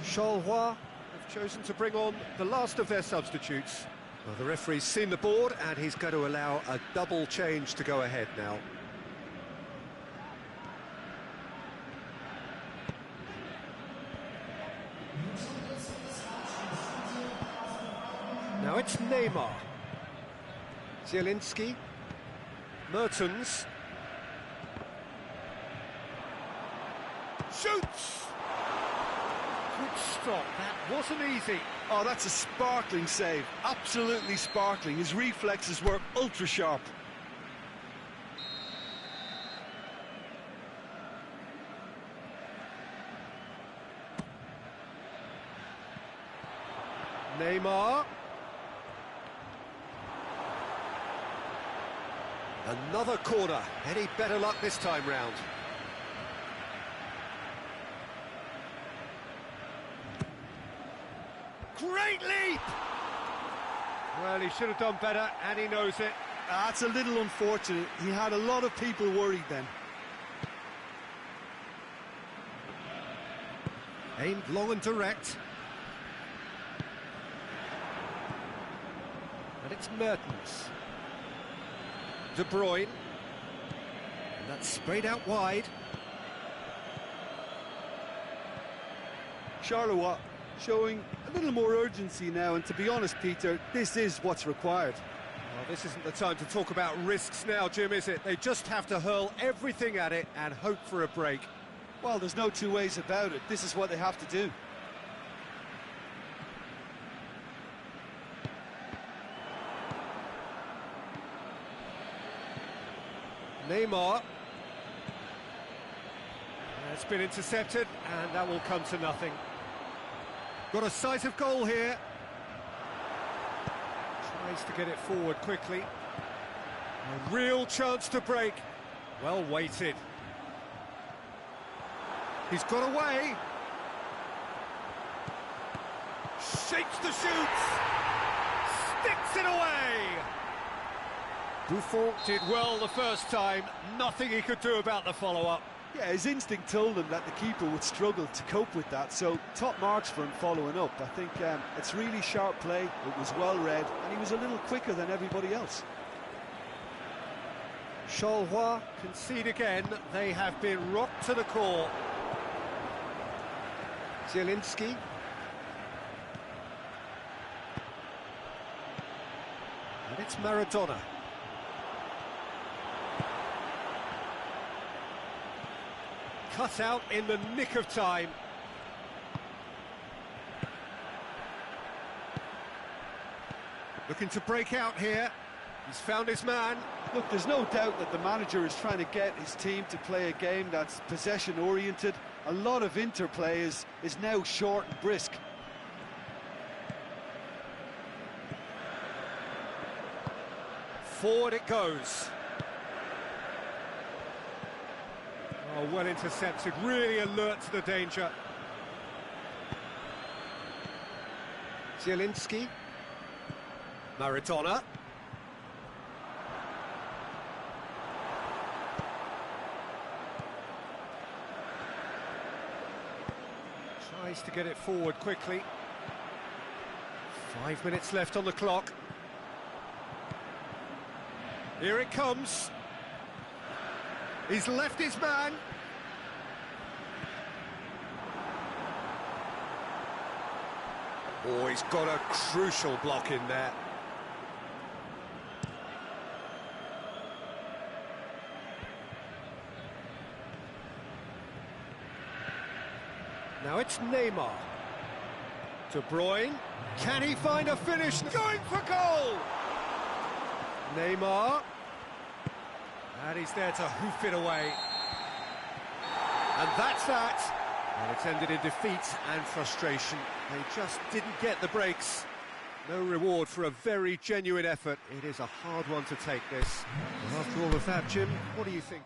Charleroi have chosen to bring on the last of their substitutes. Well, the referee's seen the board and he's going to allow a double change to go ahead now. Now it's Neymar. Zielinski. Mertens. Shoots! Good stop, that wasn't easy. Oh, that's a sparkling save, absolutely sparkling. His reflexes were ultra sharp. Neymar. Another corner. Any better luck this time round? Great leap! Well, he should have done better, and he knows it. That's a little unfortunate. He had a lot of people worried then. Aimed long and direct. And it's Mertens. De Bruyne. And that's sprayed out wide. Charleroi showing a little more urgency now, and to be honest, Peter, this is what's required. Well, this isn't the time to talk about risks now, Jim, is it? They just have to hurl everything at it and hope for a break. Well, there's no two ways about it. This is what they have to do. Neymar. It's been intercepted, and that will come to nothing. Got a sight of goal here. Tries to get it forward quickly. A real chance to break. Well weighted. He's got away. Shapes the shoots. Sticks it away. Buffon did well the first time. Nothing he could do about the follow-up. Yeah, his instinct told him that the keeper would struggle to cope with that, so top marks for him following up. I think it's really sharp play, it was well read, and he was a little quicker than everybody else. Charleroi concede again. They have been rocked to the core. Zielinski. And it's Maradona. Cut out in the nick of time. Looking to break out here. He's found his man. Look, there's no doubt that the manager is trying to get his team to play a game that's possession-oriented. A lot of interplay is now short and brisk. Forward it goes. Oh, well intercepted, really alert to the danger. Zielinski. Maradona. Tries to get it forward quickly. 5 minutes left on the clock. Here it comes. He's left his man. Oh, he's got a crucial block in there. Now it's Neymar. De Bruyne. Can he find a finish? Going for goal! Neymar. And he's there to hoof it away. And that's that. And it's ended in defeat and frustration. They just didn't get the breaks. No reward for a very genuine effort. It is a hard one to take, this. Well, after all of that, Jim, what do you think?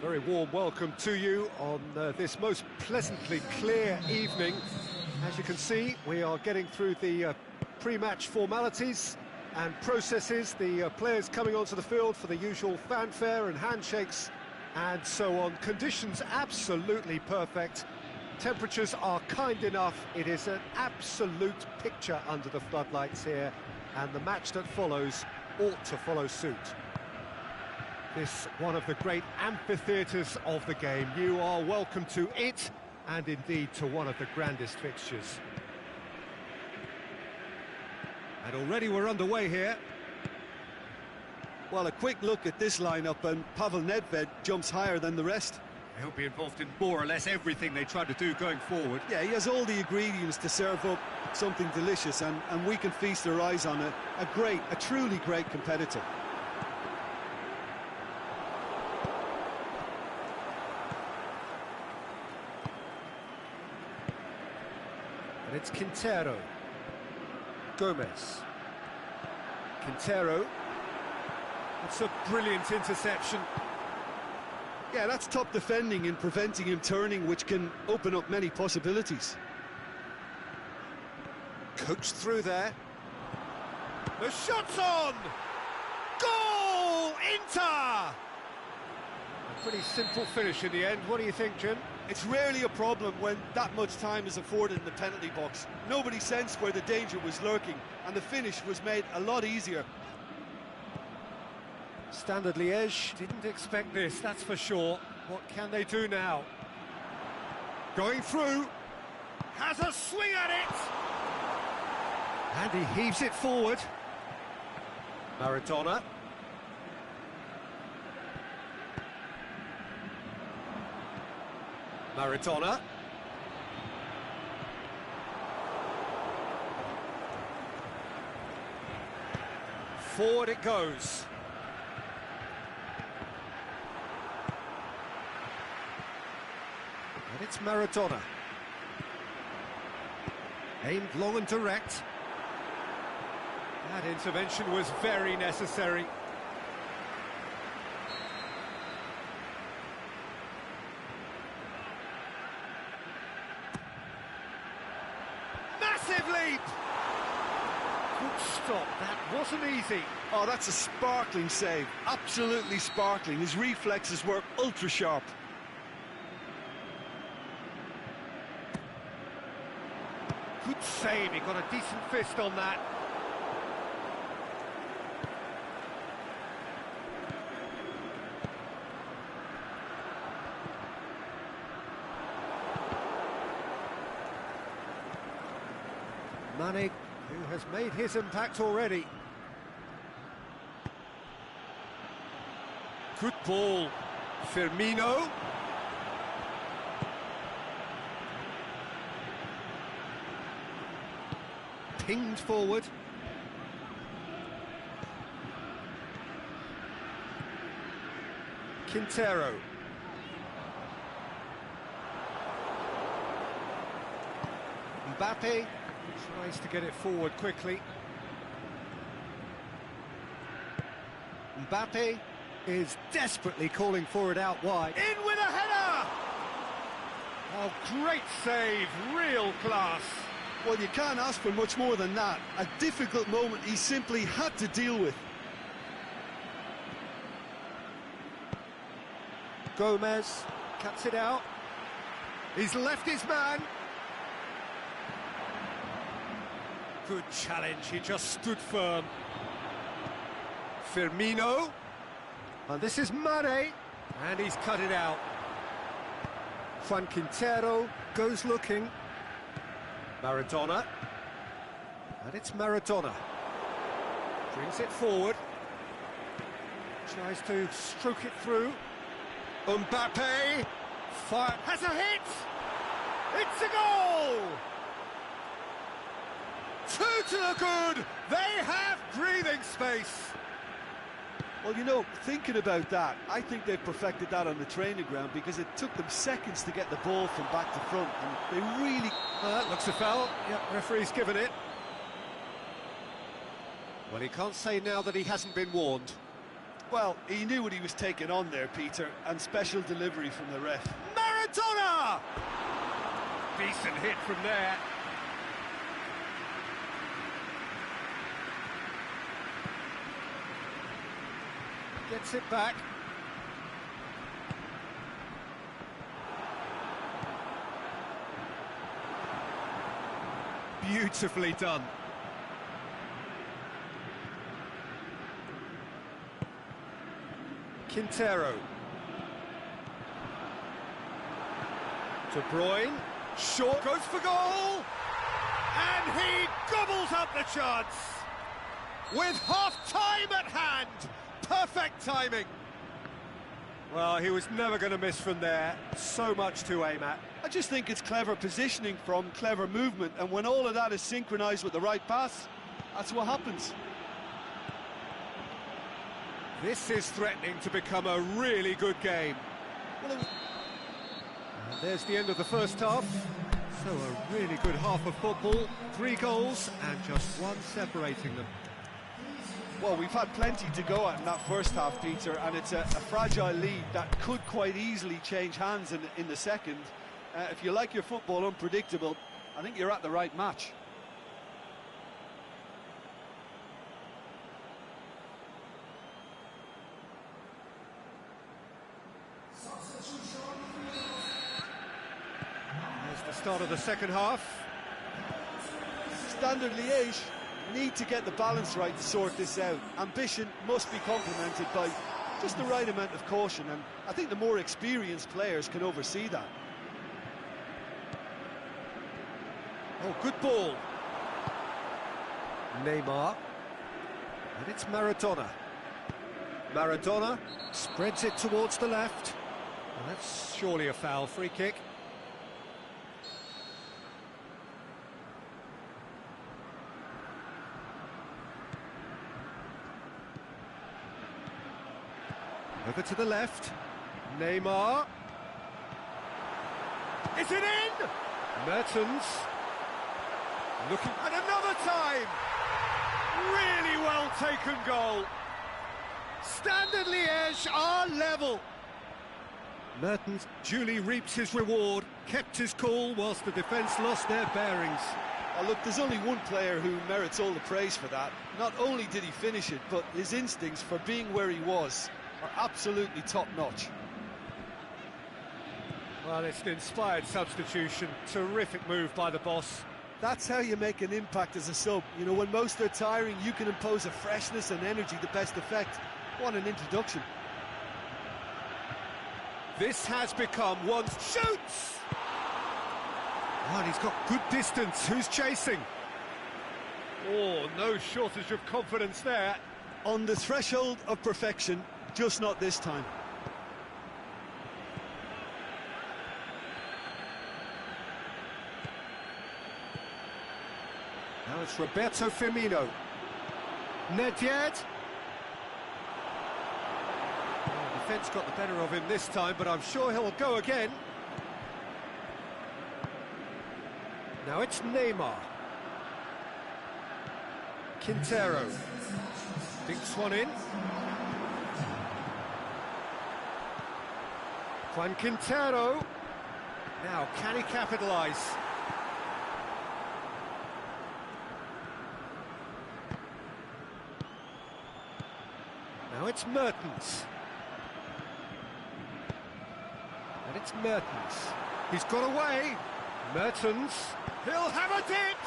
Very warm welcome to you on this most pleasantly clear evening. As you can see, we are getting through the pre-match formalities and processes, the players coming onto the field for the usual fanfare and handshakes and so on. Conditions absolutely perfect. Temperatures are kind enough. It is an absolute picture under the floodlights here, and the match that follows ought to follow suit. This one of the great amphitheatres of the game. You are welcome to it, and indeed to one of the grandest fixtures. And already we're underway here. Well, a quick look at this lineup, and Pavel Nedved jumps higher than the rest. He'll be involved in more or less everything they try to do going forward. Yeah, he has all the ingredients to serve up something delicious, and we can feast our eyes on a truly great competitor. And it's Quintero. Gomez. Quintero. It's a brilliant interception. Yeah, that's top defending and preventing him turning, which can open up many possibilities. Coached through there. The shot's on! Goal! Inter! A pretty simple finish in the end. What do you think, Jim? It's rarely a problem when that much time is afforded in the penalty box. Nobody sensed where the danger was lurking, and the finish was made a lot easier. Standard Liège didn't expect this, that's for sure. What can they do now? Going through. Has a swing at it! And he heaves it forward. Maradona. Maradona. Forward it goes. And it's Maradona. Aimed long and direct. That intervention was very necessary. Massive leap! Good stop, that wasn't easy. Oh, that's a sparkling save, absolutely sparkling. His reflexes were ultra sharp. Good save, he got a decent fist on that. Mane, who has made his impact already. Good ball. Firmino. Pinged forward. Quintero. Mbappe tries to get it forward quickly. Mbappe is desperately calling for it out wide. In with a header! Oh, great save, real class. Well, you can't ask for much more than that. A difficult moment he simply had to deal with. Gomez cuts it out. He's left his man. Good challenge, he just stood firm. Firmino. And this is Mane. And he's cut it out. Juan Quintero goes looking. Maradona. And it's Maradona. Brings it forward. Tries to stroke it through. Mbappe. Fire. Has a hit! It's a goal! Two to the good! They have breathing space! Well, you know, thinking about that, I think they perfected that on the training ground because it took them seconds to get the ball from back to front, and they really... That looks a foul. Yep, referee's given it. Well, he can't say now that he hasn't been warned. Well, he knew what he was taking on there, Peter, and special delivery from the ref. Maradona! Decent hit from there. Gets it back. Beautifully done. Quintero. De Bruyne. Short. Goes for goal. And he gobbles up the chance. With half-time at hand. Perfect timing. Well, he was never going to miss from there. So much to aim at. I just think it's clever positioning from clever movement, and when all of that is synchronised with the right pass, that's what happens. This is threatening to become a really good game. And there's the end of the first half. So a really good half of football. 3 goals and just one separating them. Well, we've had plenty to go at in that first half, Peter, and it's a fragile lead that could quite easily change hands in the second. If you like your football unpredictable, I think you're at the right match. There's the start of the second half. Standard Liège need to get the balance right to sort this out. Ambition must be complemented by just the right amount of caution, and I think the more experienced players can oversee that. Oh, good ball. Neymar. And it's Maradona. Maradona spreads it towards the left. Well, that's surely a foul. Free kick. Over to the left. Neymar. Is it in? Mertens. Looking at another time. Really well taken goal. Standard Liège are level. Mertens duly reaps his reward, kept his cool whilst the defence lost their bearings. Oh, look, there's only one player who merits all the praise for that. Not only did he finish it, but his instincts for being where he was are absolutely top-notch. Well, it's an inspired substitution. Terrific move by the boss. That's how you make an impact as a sub. You know, when most are tiring, you can impose a freshness and energy to best effect. What an introduction. This has become one... Shoots! Oh, and he's got good distance. Who's chasing? Oh, no shortage of confidence there. On the threshold of perfection, just not this time. Now it's Roberto Firmino. Nedved. Oh, the defence got the better of him this time, but I'm sure he'll go again. Now it's Neymar. Quintero. Dinks one in. Juan Quintero. Now, can he capitalise? Now it's Mertens. And it's Mertens. He's got away. Mertens. He'll have a dip.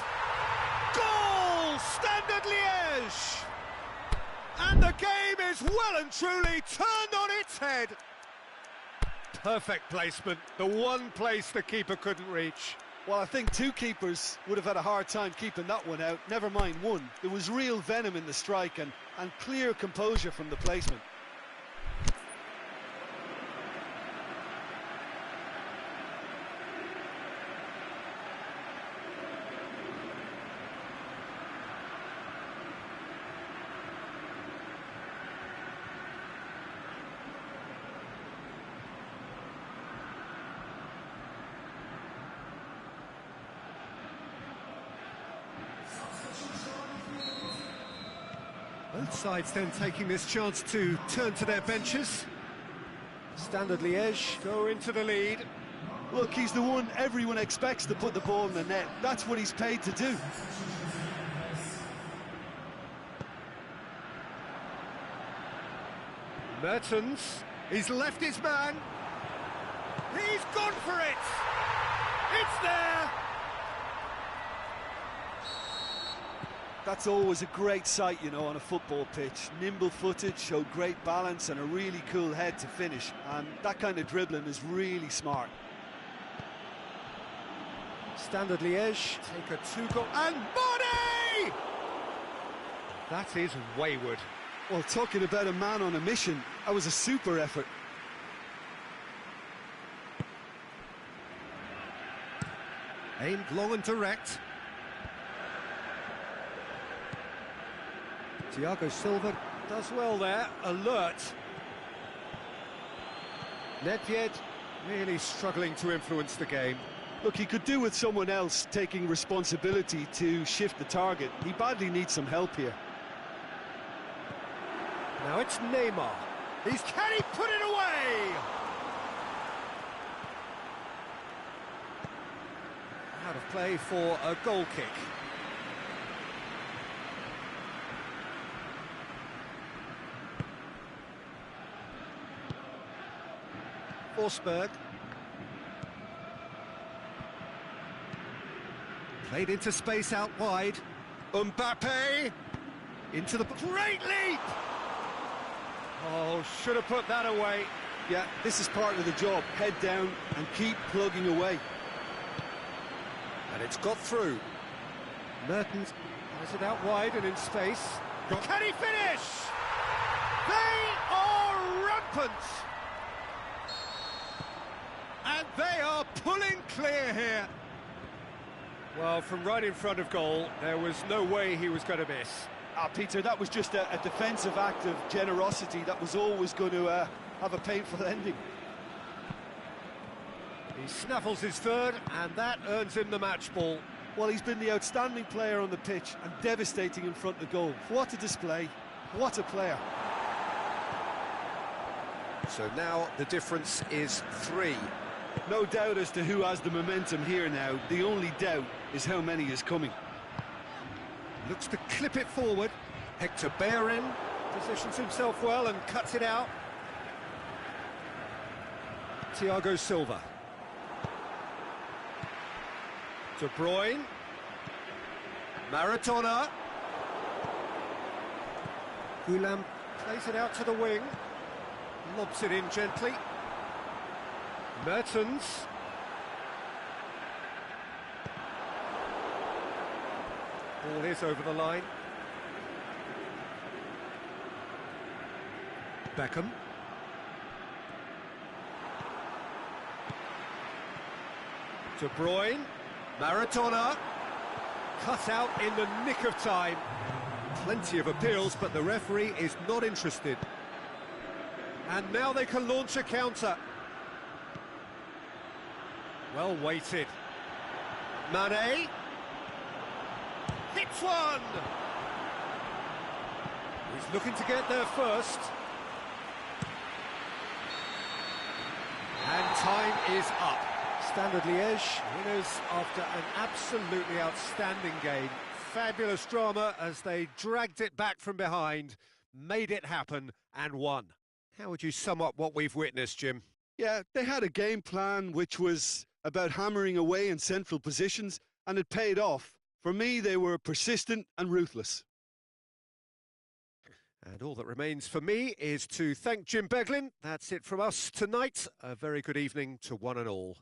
Goal! Standard Liège! And the game is well and truly turned on its head. Perfect placement. The one place the keeper couldn't reach. Well, I think 2 keepers would have had a hard time keeping that one out, never mind 1. There was real venom in the strike and clear composure from the placement. Both sides then taking this chance to turn to their benches. Standard Liège go into the lead. Look, he's the one everyone expects to put the ball in the net. That's what he's paid to do. Mertens, he's left his man. He's gone for it! It's there! That's always a great sight, you know, on a football pitch. Nimble-footed, showed great balance and a really cool head to finish. And that kind of dribbling is really smart. Standard Liège take a two-goal... And Bonney! That is wayward. Well, talking about a man on a mission, that was a super effort. Aimed long and direct. Thiago Silva does well there, alert. Nedved really struggling to influence the game. Look, he could do with someone else taking responsibility to shift the target. He badly needs some help here. Now it's Neymar. Can he put it away? Out of play for a goal kick. Forsberg. Played into space out wide. Mbappe into the... Great leap! Oh, should have put that away. Yeah, this is part of the job. Head down and keep plugging away. And it's got through. Mertens has it out wide and in space. Can he finish? They are rampant! And they are pulling clear here. Well, from right in front of goal, there was no way he was going to miss. Peter, that was just a defensive act of generosity that was always going to have a painful ending. He snaffles his third, and that earns him the match ball. Well, he's been the outstanding player on the pitch and devastating in front of the goal. What a display, what a player. So now the difference is 3. No doubt as to who has the momentum here now. The only doubt is how many is coming. Looks to clip it forward. Hector Bellerin positions himself well and cuts it out. Thiago Silva. De Bruyne. Maradona. Goulam plays it out to the wing. Lobs it in gently. Mertens. Ball is over the line. Beckham. De Bruyne. Maradona. Cut out in the nick of time. Plenty of appeals, but the referee is not interested. And now they can launch a counter. Well weighted. Mane. Hits one! He's looking to get there first. And time is up. Standard Liège winners after an absolutely outstanding game. Fabulous drama as they dragged it back from behind, made it happen and won. How would you sum up what we've witnessed, Jim? Yeah, they had a game plan which was about hammering away in central positions, and it paid off. For me, they were persistent and ruthless. And all that remains for me is to thank Jim Beglin. That's it from us tonight. A very good evening to one and all.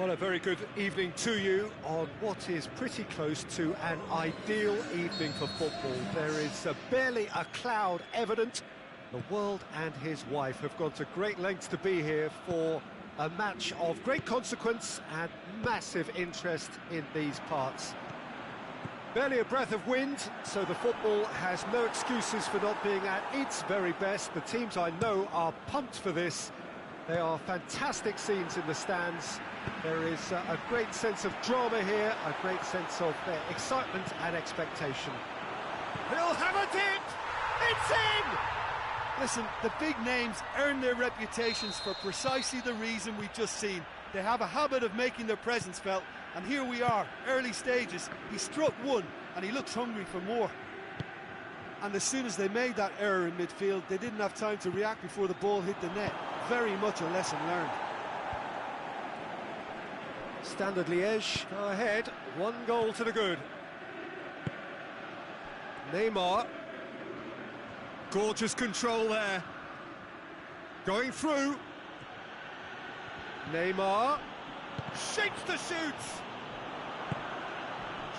Well, a very good evening to you on what is pretty close to an ideal evening for football. There is barely a cloud evident. The world and his wife have gone to great lengths to be here for a match of great consequence and massive interest in these parts. Barely a breath of wind, so the football has no excuses for not being at its very best. The teams I know are pumped for this. There are fantastic scenes in the stands. There is a great sense of drama here, a great sense of excitement and expectation. He'll have a dip! It's in! Listen, the big names earn their reputations for precisely the reason we've just seen. They have a habit of making their presence felt, and here we are, early stages. He struck one, and he looks hungry for more. And as soon as they made that error in midfield, they didn't have time to react before the ball hit the net. Very much a lesson learned. Standard Liège go ahead, 1 goal to the good. Neymar. Gorgeous control there. Going through. Neymar. Shapes the shoot!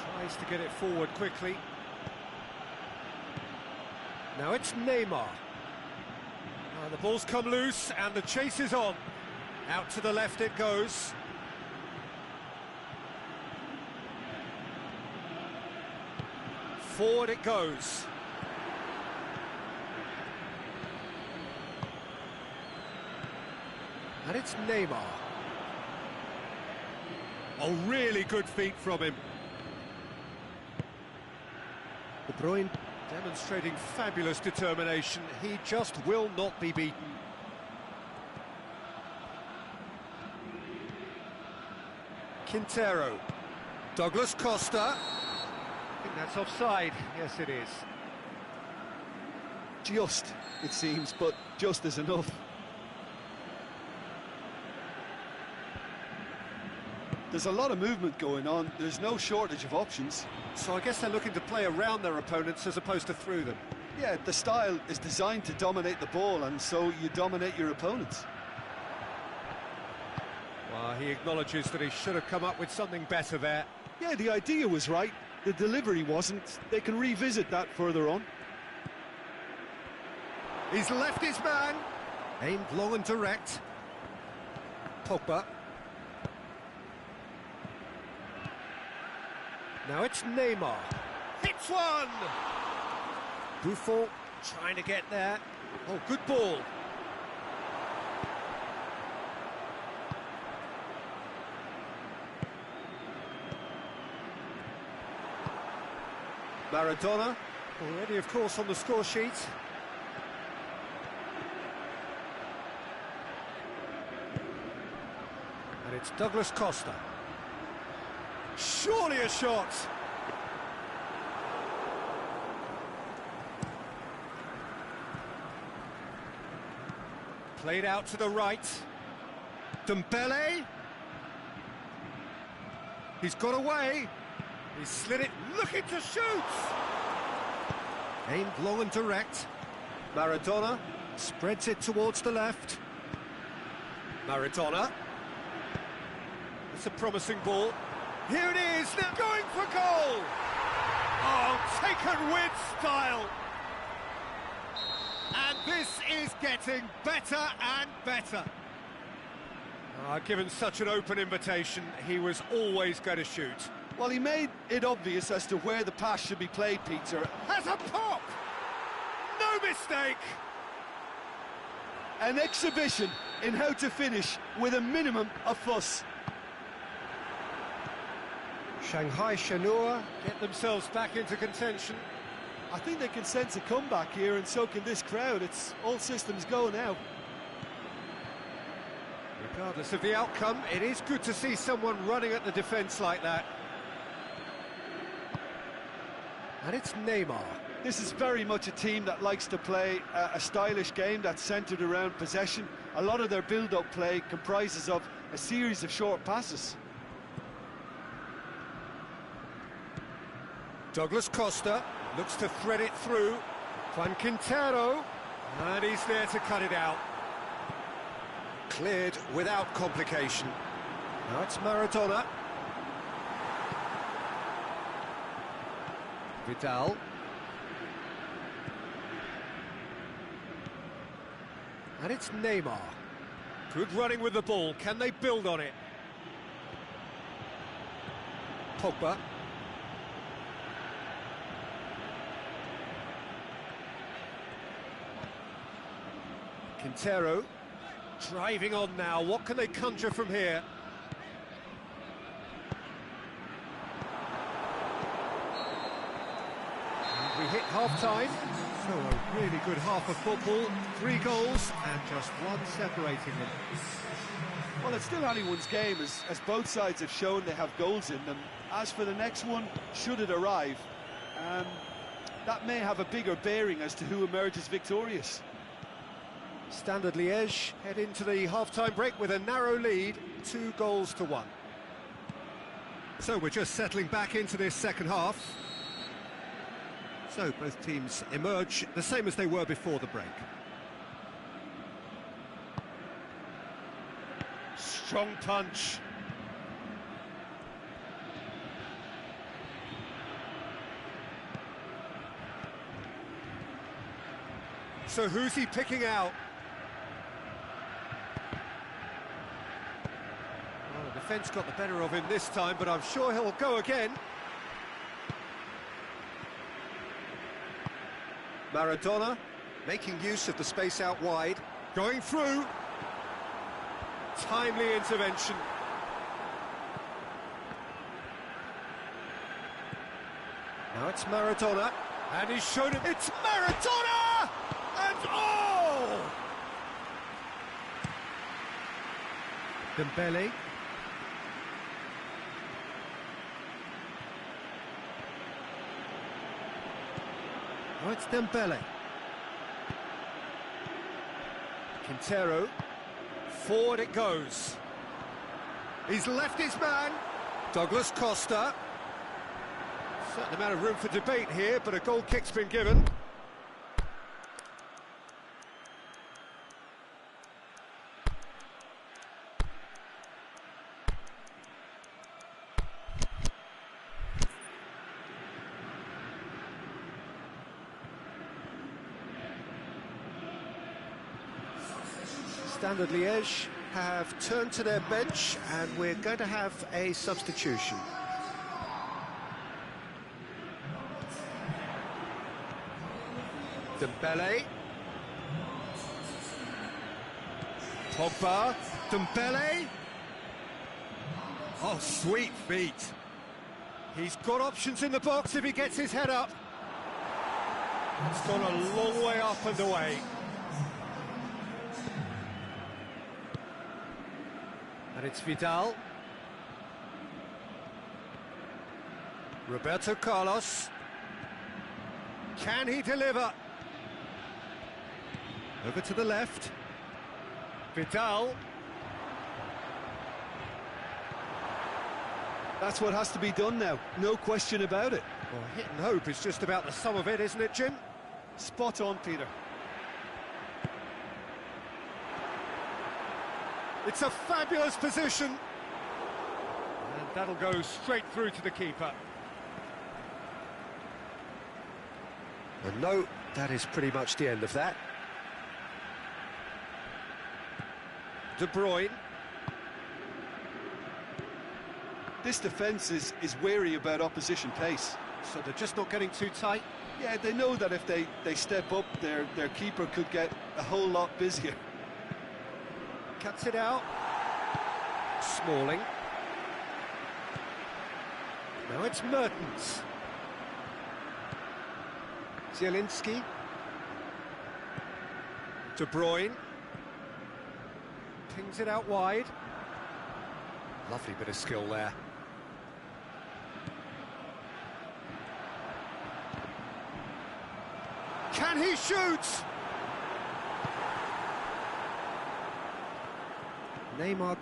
Tries to get it forward quickly. Now it's Neymar. The ball's come loose and the chase is on. Out to the left it goes. Forward it goes. And it's Neymar. Oh, really good feet from him. De Bruyne demonstrating fabulous determination. He just will not be beaten. Quintero. Douglas Costa. I think that's offside. Yes, it is. Just, it seems, but just is enough. There's a lot of movement going on. There's no shortage of options. So I guess they're looking to play around their opponents as opposed to through them. Yeah, the style is designed to dominate the ball, and so you dominate your opponents. Well, he acknowledges that he should have come up with something better there. Yeah, the idea was right. The delivery wasn't. They can revisit that further on. He's left his man. Aimed long and direct. Pogba. Now it's Neymar. Hits one! Buffon trying to get there. Oh, good ball. Maradona, already of course on the score sheet. And it's Douglas Costa. Surely a shot! Played out to the right. Dembele. He's got away. He slid it, looking to shoot! Aimed long and direct. Maradona spreads it towards the left. Maradona. It's a promising ball. Here it is, they're going for goal! Oh, taken with style! And this is getting better and better. Given such an open invitation, he was always going to shoot. Well, he made it obvious as to where the pass should be played, Peter. Has a pop! No mistake! An exhibition in how to finish with a minimum of fuss. Shanghai Shenhua get themselves back into contention. I think they can sense a comeback here, and so can this crowd. It's all systems go now. Regardless of the outcome, it is good to see someone running at the defence like that. And it's Neymar. This is very much a team that likes to play a stylish game that's centred around possession. A lot of their build-up play comprises of a series of short passes. Douglas Costa looks to thread it through. Juan Quintero, and he's there to cut it out. Cleared without complication. Now it's Maradona. Vidal. And it's Neymar. Good running with the ball. Can they build on it? Pogba. Quintero. Driving on now. What can they conjure from here? And we hit half-time. So a really good half of football. 3 goals and just one separating them. Well, it's still anyone's game, as both sides have shown they have goals in them. As for the next one, should it arrive, that may have a bigger bearing as to who emerges victorious. Standard Liège head into the half-time break with a narrow lead, 2 goals to 1. So we're just settling back into this second half. So both teams emerge the same as they were before the break. Strong punch. So who's he picking out? Well, the defence got the better of him this time, but I'm sure he'll go again. Maradona making use of the space out wide, going through. Timely intervention. Now it's Maradona, and he's shown it. It's Maradona! And oh! Dembele. Oh, it's Dembele. Quintero. Forward it goes. He's left his man. Douglas Costa. Certain amount of room for debate here, but a goal kick's been given. Standard Liège have turned to their bench, and we're going to have a substitution. Dembele. Pogba. Dembele. Oh, sweet feet. He's got options in the box if he gets his head up. It's gone a long way up and away. And it's Vidal. Roberto Carlos. Can he deliver? Over to the left. Vidal. That's what has to be done now, no question about it. Well, hit and hope is just about the sum of it, isn't it, Jim? Spot on, Peter. It's a fabulous position. And that'll go straight through to the keeper. And no, that is pretty much the end of that. De Bruyne. This defence is wary about opposition pace. So they're just not getting too tight. Yeah, they know that if they step up, their keeper could get a whole lot busier. Cuts it out. Smalling. Now it's Mertens. Zielinski. De Bruyne. Pings it out wide. Lovely bit of skill there. Can he shoot? Neymar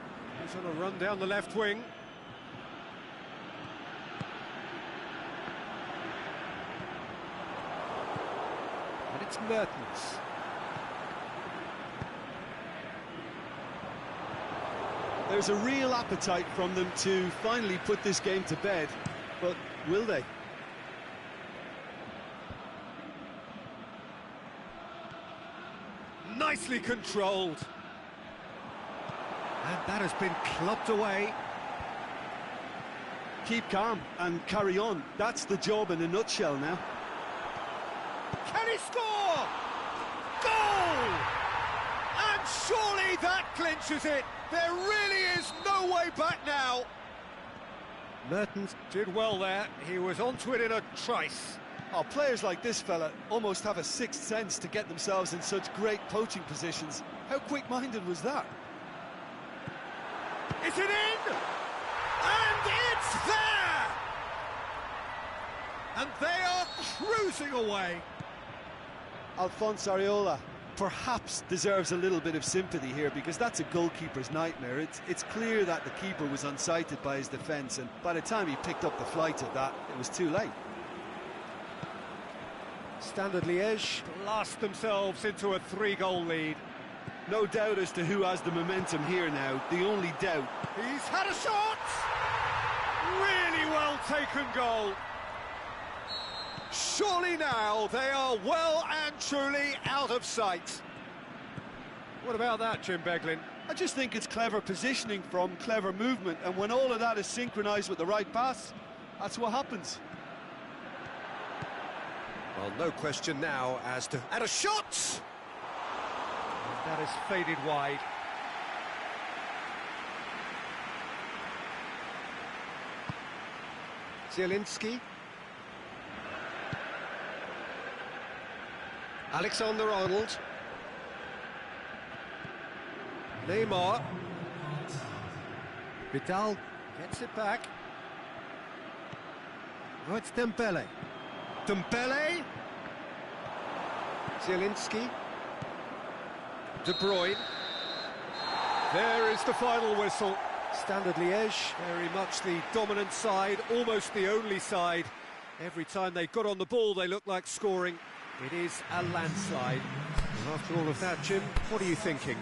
is on a run down the left wing. And it's Mertens. There's a real appetite from them to finally put this game to bed, but will they? Nicely controlled. And that has been clubbed away. Keep calm and carry on. That's the job in a nutshell now. Can he score? Goal! And surely that clinches it. There really is no way back now. Mertens did well there. He was onto it in a trice. Oh, players like this fella almost have a sixth sense to get themselves in such great poaching positions. How quick-minded was that? Is it in? And it's there! And they are cruising away. Alphonse Areola perhaps deserves a little bit of sympathy here, because that's a goalkeeper's nightmare. It's clear that the keeper was unsighted by his defence, and by the time he picked up the flight of that, it was too late. Standard Liège blast themselves into a 3-goal lead. No doubt as to who has the momentum here now. The only doubt. He's had a shot! Really well taken goal. Surely now they are well and truly out of sight. What about that, Jim Beglin? I just think it's clever positioning from clever movement, and when all of that is synchronised with the right pass, that's what happens. Well, no question now as to... And a shot! That has faded wide. Zielinski. Alexander-Arnold. Neymar. Vidal gets it back. Oh, it's Dembele. Dembele. Zielinski. De Bruyne. There is the final whistle. Standard Liège, very much the dominant side, almost the only side. Every time they got on the ball, they looked like scoring. It is a landslide. And after all of that, Jim, what are you thinking?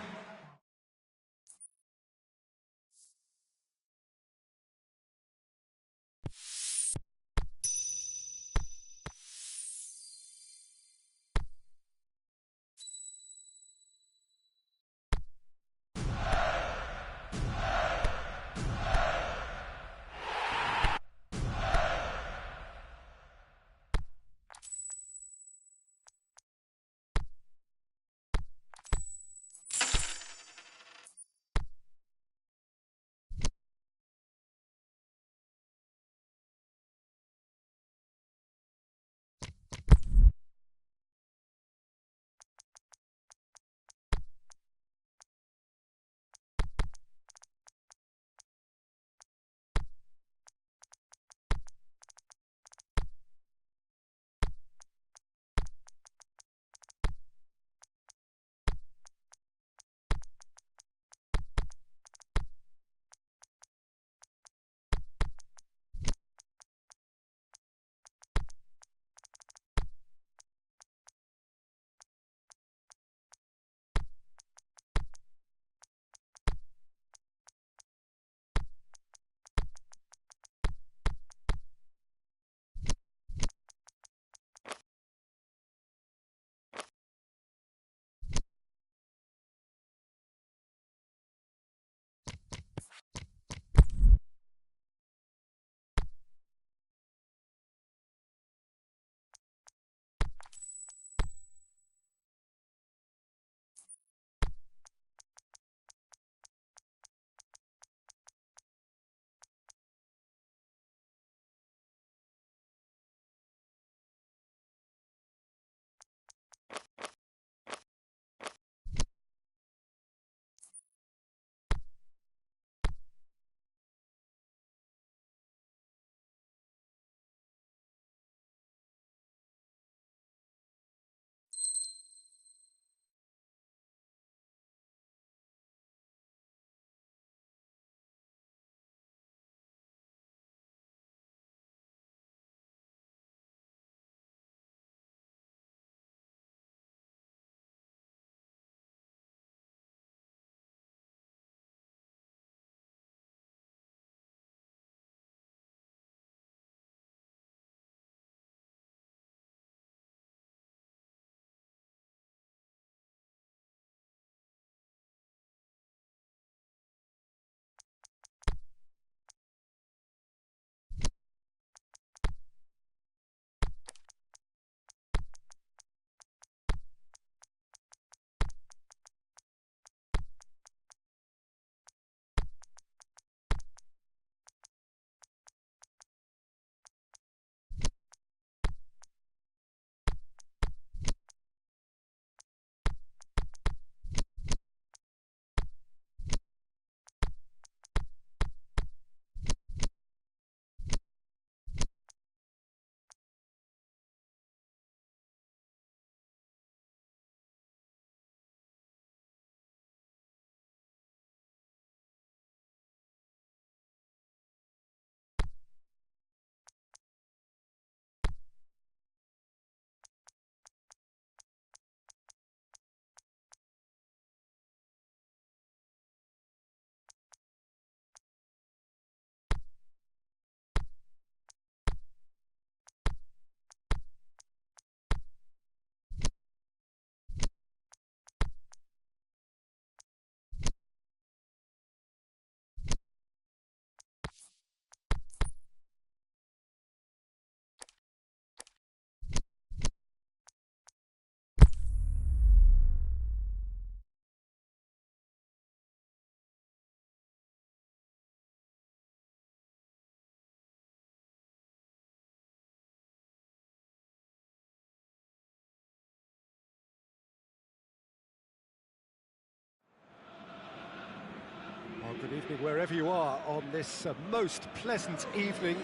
Good evening wherever you are on this most pleasant evening.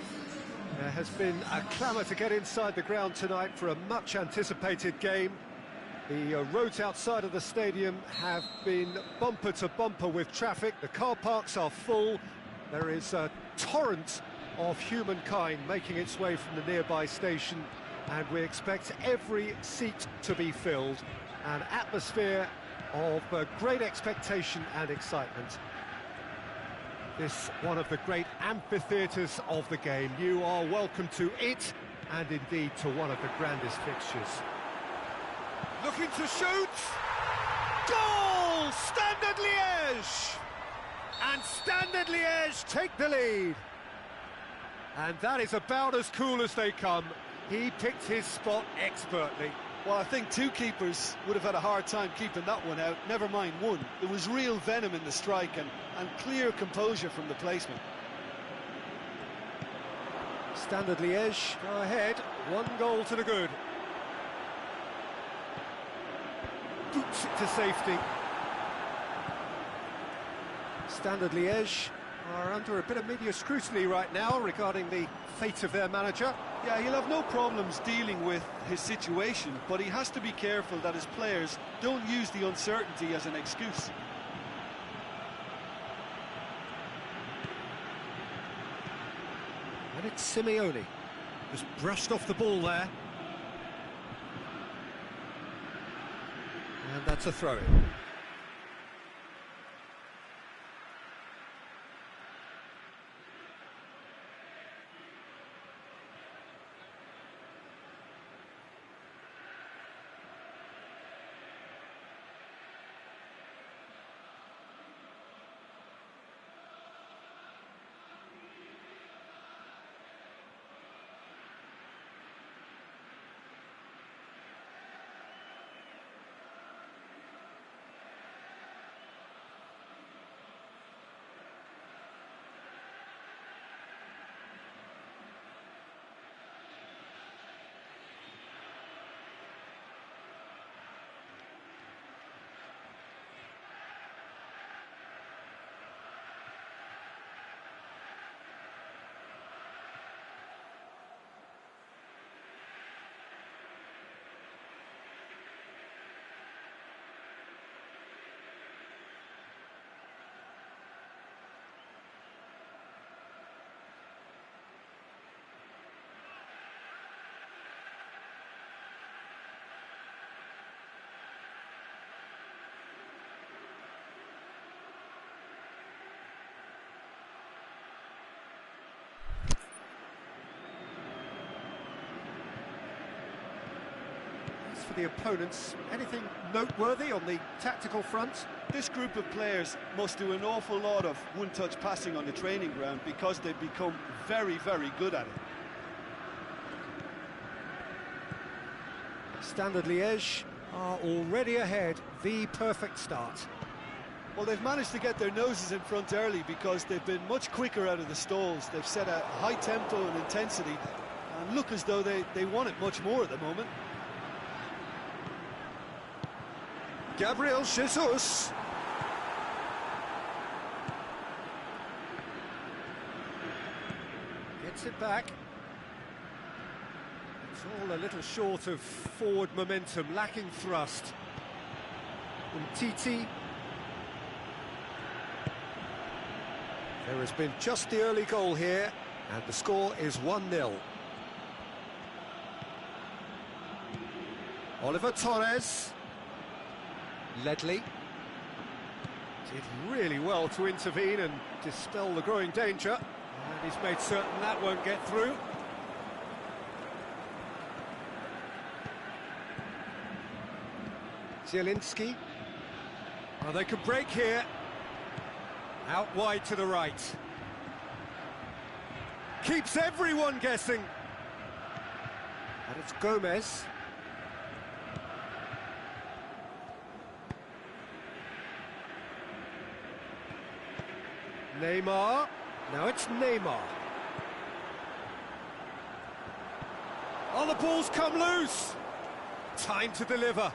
There has been a clamour to get inside the ground tonight for a much anticipated game. The roads outside of the stadium have been bumper to bumper with traffic. The car parks are full. There is a torrent of humankind making its way from the nearby station, and we expect every seat to be filled. An atmosphere of great expectation and excitement. This one of the great amphitheatres of the game. You are welcome to it, and indeed to one of the grandest fixtures. Looking to shoot! Goal! Standard Liège! And Standard Liège take the lead. And that is about as cool as they come. He picked his spot expertly. Well, I think two keepers would have had a hard time keeping that one out, never mind one. There was real venom in the strike and clear composure from the placement. Standard Liège go ahead, 1 goal to the good. Boots it to safety. Standard Liège are under a bit of media scrutiny right now regarding the fate of their manager. Yeah, he'll have no problems dealing with his situation, but he has to be careful that his players don't use the uncertainty as an excuse. And it's Simeone, just brushed off the ball there. And that's a throw-in. For the opponents, anything noteworthy on the tactical front? This group of players must do an awful lot of one-touch passing on the training ground because they've become very, very good at it. Standard Liège are already ahead, the perfect start. Well, they've managed to get their noses in front early because they've been much quicker out of the stalls. They've set a high tempo and intensity and look as though they want it much more at the moment. Gabriel Jesus. Gets it back. It's all a little short of forward momentum, lacking thrust. Titi. There has been just the early goal here, and the score is 1-0. Oliver Torres. Ledley did really well to intervene and dispel the growing danger, and he's made certain that won't get through. Zielinski. Oh, they could break here. Out wide to the right. Keeps everyone guessing. And it's Gomez. Neymar. Now it's Neymar. Oh, the ball's come loose. Time to deliver.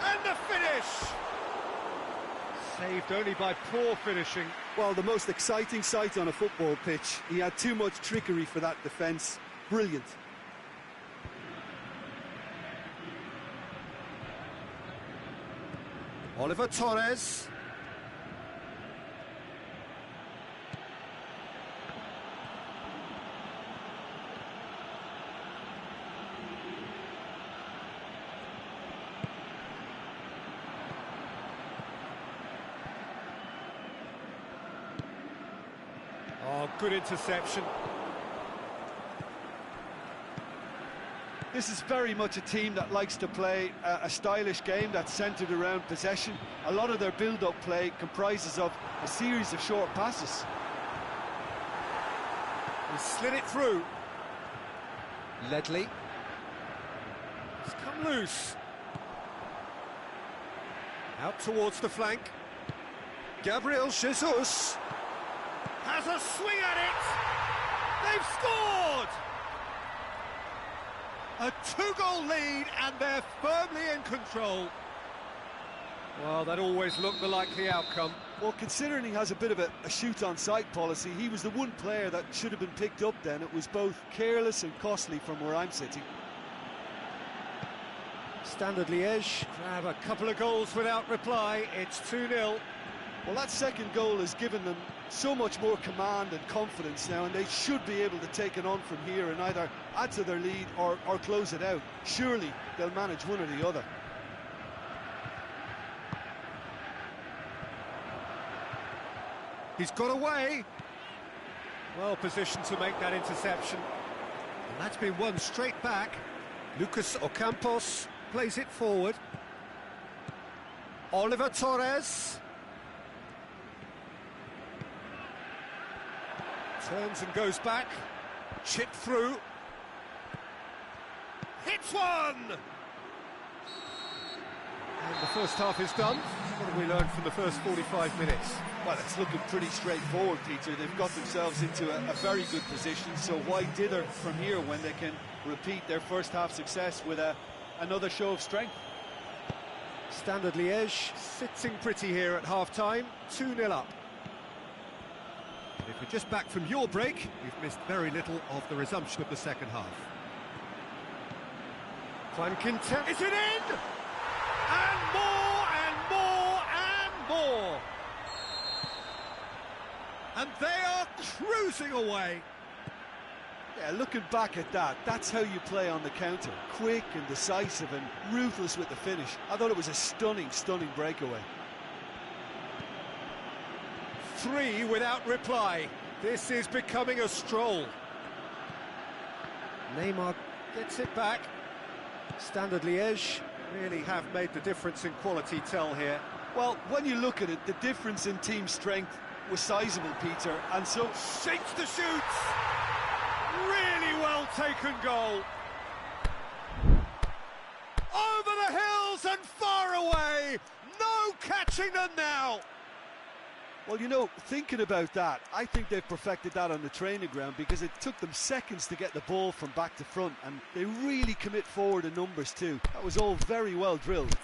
And the finish! Saved only by poor finishing. Well, the most exciting sight on a football pitch. He had too much trickery for that defence. Brilliant. Oliver Torres. Oh, good interception. This is very much a team that likes to play a stylish game that's centred around possession. A lot of their build-up play comprises of a series of short passes. He slid it through. Ledley. It's come loose. Out towards the flank. Gabriel Jesus has a swing at it. They've scored! A two-goal lead, and they're firmly in control. Well, that always looked the likely outcome. Well, considering he has a bit of a shoot-on-sight policy, he was the one player that should have been picked up then. It was both careless and costly from where I'm sitting. Standard Liège grab a couple of goals without reply. It's 2-0. Well, that second goal has given them so much more command and confidence now, and they should be able to take it on from here and either add to their lead or close it out. Surely they'll manage one or the other. He's got away. Well positioned to make that interception. And that's been won straight back. Lucas Ocampos plays it forward. Oliver Torres. Turns and goes back. Chip through. Hits one! And the first half is done. What have we learned from the first 45 minutes? Well, it's looking pretty straightforward, Peter. They've got themselves into a very good position, so why dither from here when they can repeat their first half success with another show of strength? Standard Liège sitting pretty here at half-time, 2-0 up. If we're just back from your break, you've missed very little of the resumption of the second half. Van Quinten, is it in? And more, and more, and more! And they are cruising away. Yeah, looking back at that, that's how you play on the counter. Quick and decisive and ruthless with the finish. I thought it was a stunning, stunning breakaway. 3 without reply. This is becoming a stroll. Neymar gets it back. Standard Liège really have made the difference in quality tell here. Well, when you look at it, the difference in team strength was sizable, Peter, and so shakes the shoots. Really well taken goal. Over the hills and far away. No catching them now. Well, you know, thinking about that, I think they've perfected that on the training ground because it took them seconds to get the ball from back to front, and they really commit forward in numbers too. That was all very well drilled.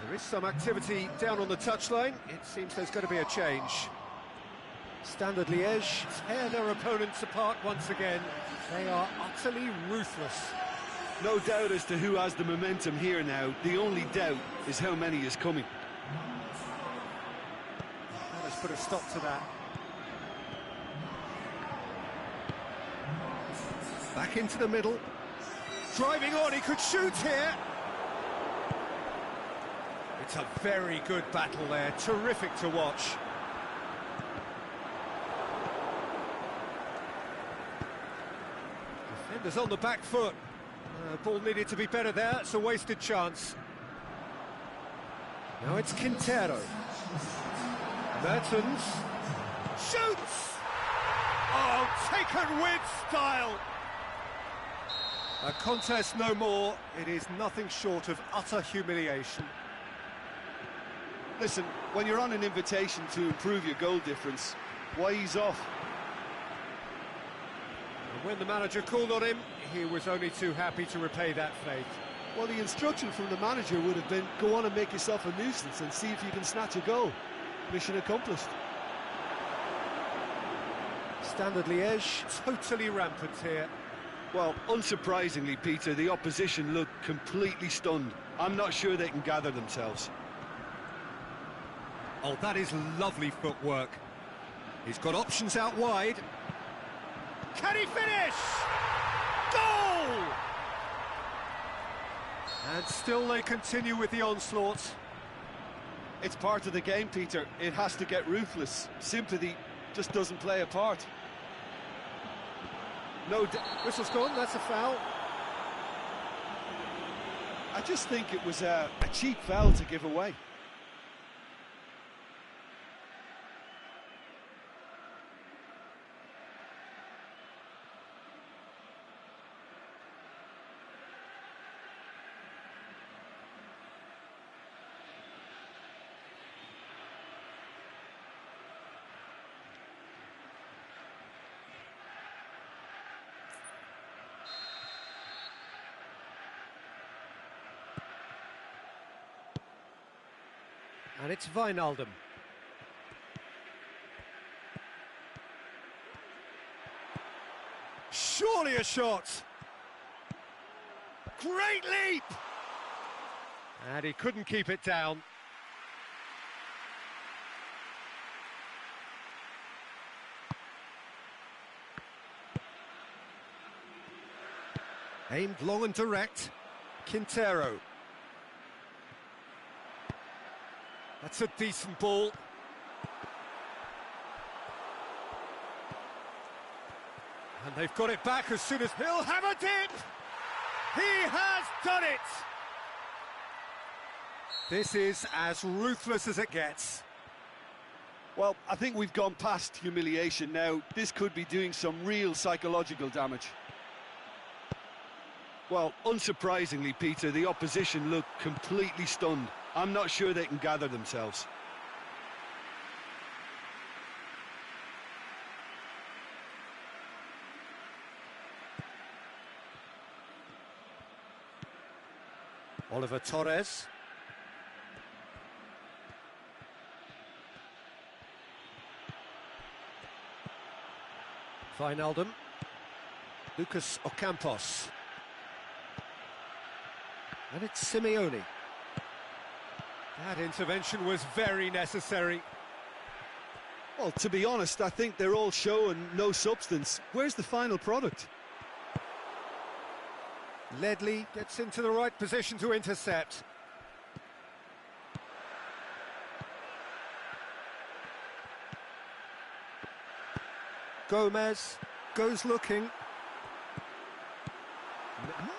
There is some activity down on the touchline. It seems there's going to be a change. Standard Liège tear their opponents apart once again. They are utterly ruthless. No doubt as to who has the momentum here now. The only doubt is how many is coming. Let's put a stop to that. Back into the middle. Driving on, he could shoot here. It's a very good battle there, terrific to watch. Defenders on the back foot. Ball needed to be better there. It's a wasted chance. Now it's Quintero. Mertens. Shoots! Oh, taken with style! A contest no more. It is nothing short of utter humiliation. Listen, when you're on an invitation to improve your goal difference, why ease off? And when the manager called on him, he was only too happy to repay that fate. Well, the instruction from the manager would have been, go on and make yourself a nuisance and see if you can snatch a goal. Mission accomplished. Standard Liège, totally rampant here. Well, unsurprisingly, Peter, the opposition look completely stunned. I'm not sure they can gather themselves. Oh, that is lovely footwork. He's got options out wide. Can he finish? Goal! And still they continue with the onslaught. It's part of the game, Peter. It has to get ruthless. Sympathy just doesn't play a part. Whistle's gone, that's a foul. I just think it was a cheap foul to give away. And it's Wijnaldum. Surely a shot. Great leap! And he couldn't keep it down. Aimed long and direct. Quintero. That's a decent ball. And they've got it back as soon as he'll have a dip! He has done it! This is as ruthless as it gets. Well, I think we've gone past humiliation now. This could be doing some real psychological damage. Well, unsurprisingly, Peter, the opposition look completely stunned. I'm not sure they can gather themselves. Oliver Torres. Wijnaldum. Lucas Ocampos. And it's Simeone. That intervention was very necessary. Well, to be honest, I think they're all show and no substance. Where's the final product? Ledley gets into the right position to intercept. Gomez goes looking.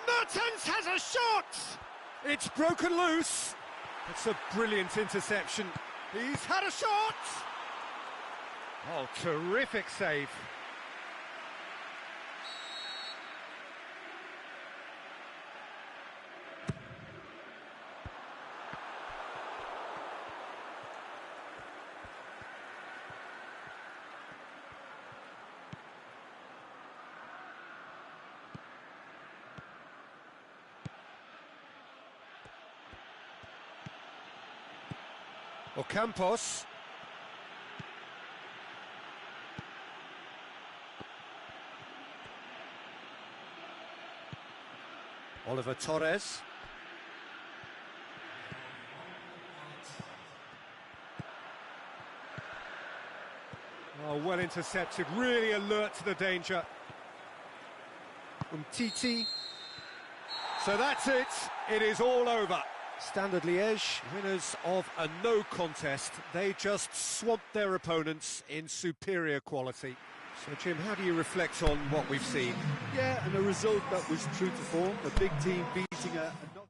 Mertens has a shot! It's broken loose. It's a brilliant interception. He's had a shot! Oh, terrific save. Ocampos. Oliver Torres. Oh, well intercepted, really alert to the danger. Titi. So that's it, it is all over. Standard Liège, winners of a no contest. They just swamped their opponents in superior quality. So, Jim, how do you reflect on what we've seen? Yeah, and a result that was true to form, a big team beating a not.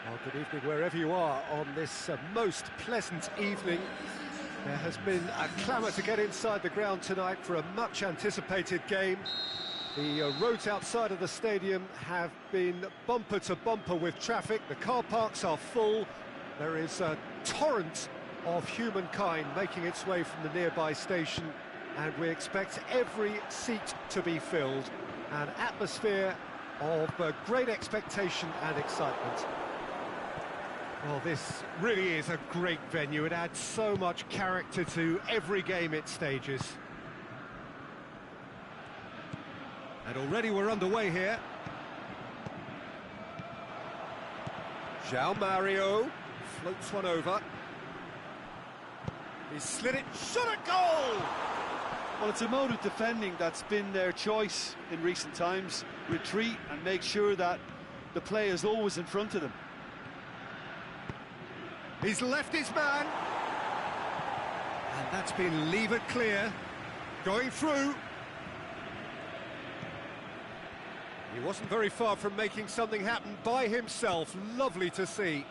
Well, good evening wherever you are on this most pleasant evening. There has been a clamour to get inside the ground tonight for a much-anticipated game. The roads outside of the stadium have been bumper to bumper with traffic. The car parks are full. There is a torrent of humankind making its way from the nearby station, and we expect every seat to be filled. An atmosphere of great expectation and excitement. Well, this really is a great venue. It adds so much character to every game it stages. And already we're underway here. João Mario floats one over. He's slid it, shot a goal! Well, it's a mode of defending that's been their choice in recent times. Retreat and make sure that the play is always in front of them. He's left his man. And that's been levered clear. Going through. He wasn't very far from making something happen by himself. Lovely to see.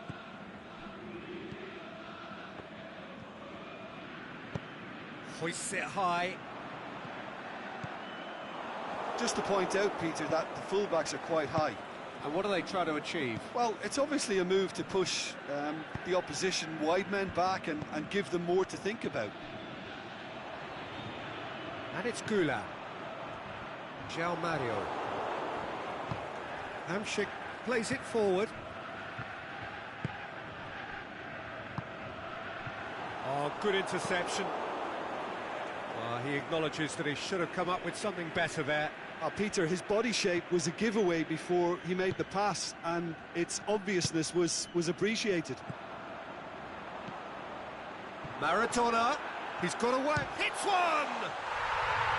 Hoists it high. Just to point out, Peter, that the fullbacks are quite high. And what do they try to achieve? Well, it's obviously a move to push the opposition wide men back and give them more to think about. And it's Gula. João Mario. Hamšík plays it forward. Oh, good interception. He acknowledges that he should have come up with something better there. Peter, his body shape was a giveaway before he made the pass, and its obviousness was appreciated. Maradona, he's got away, hits one!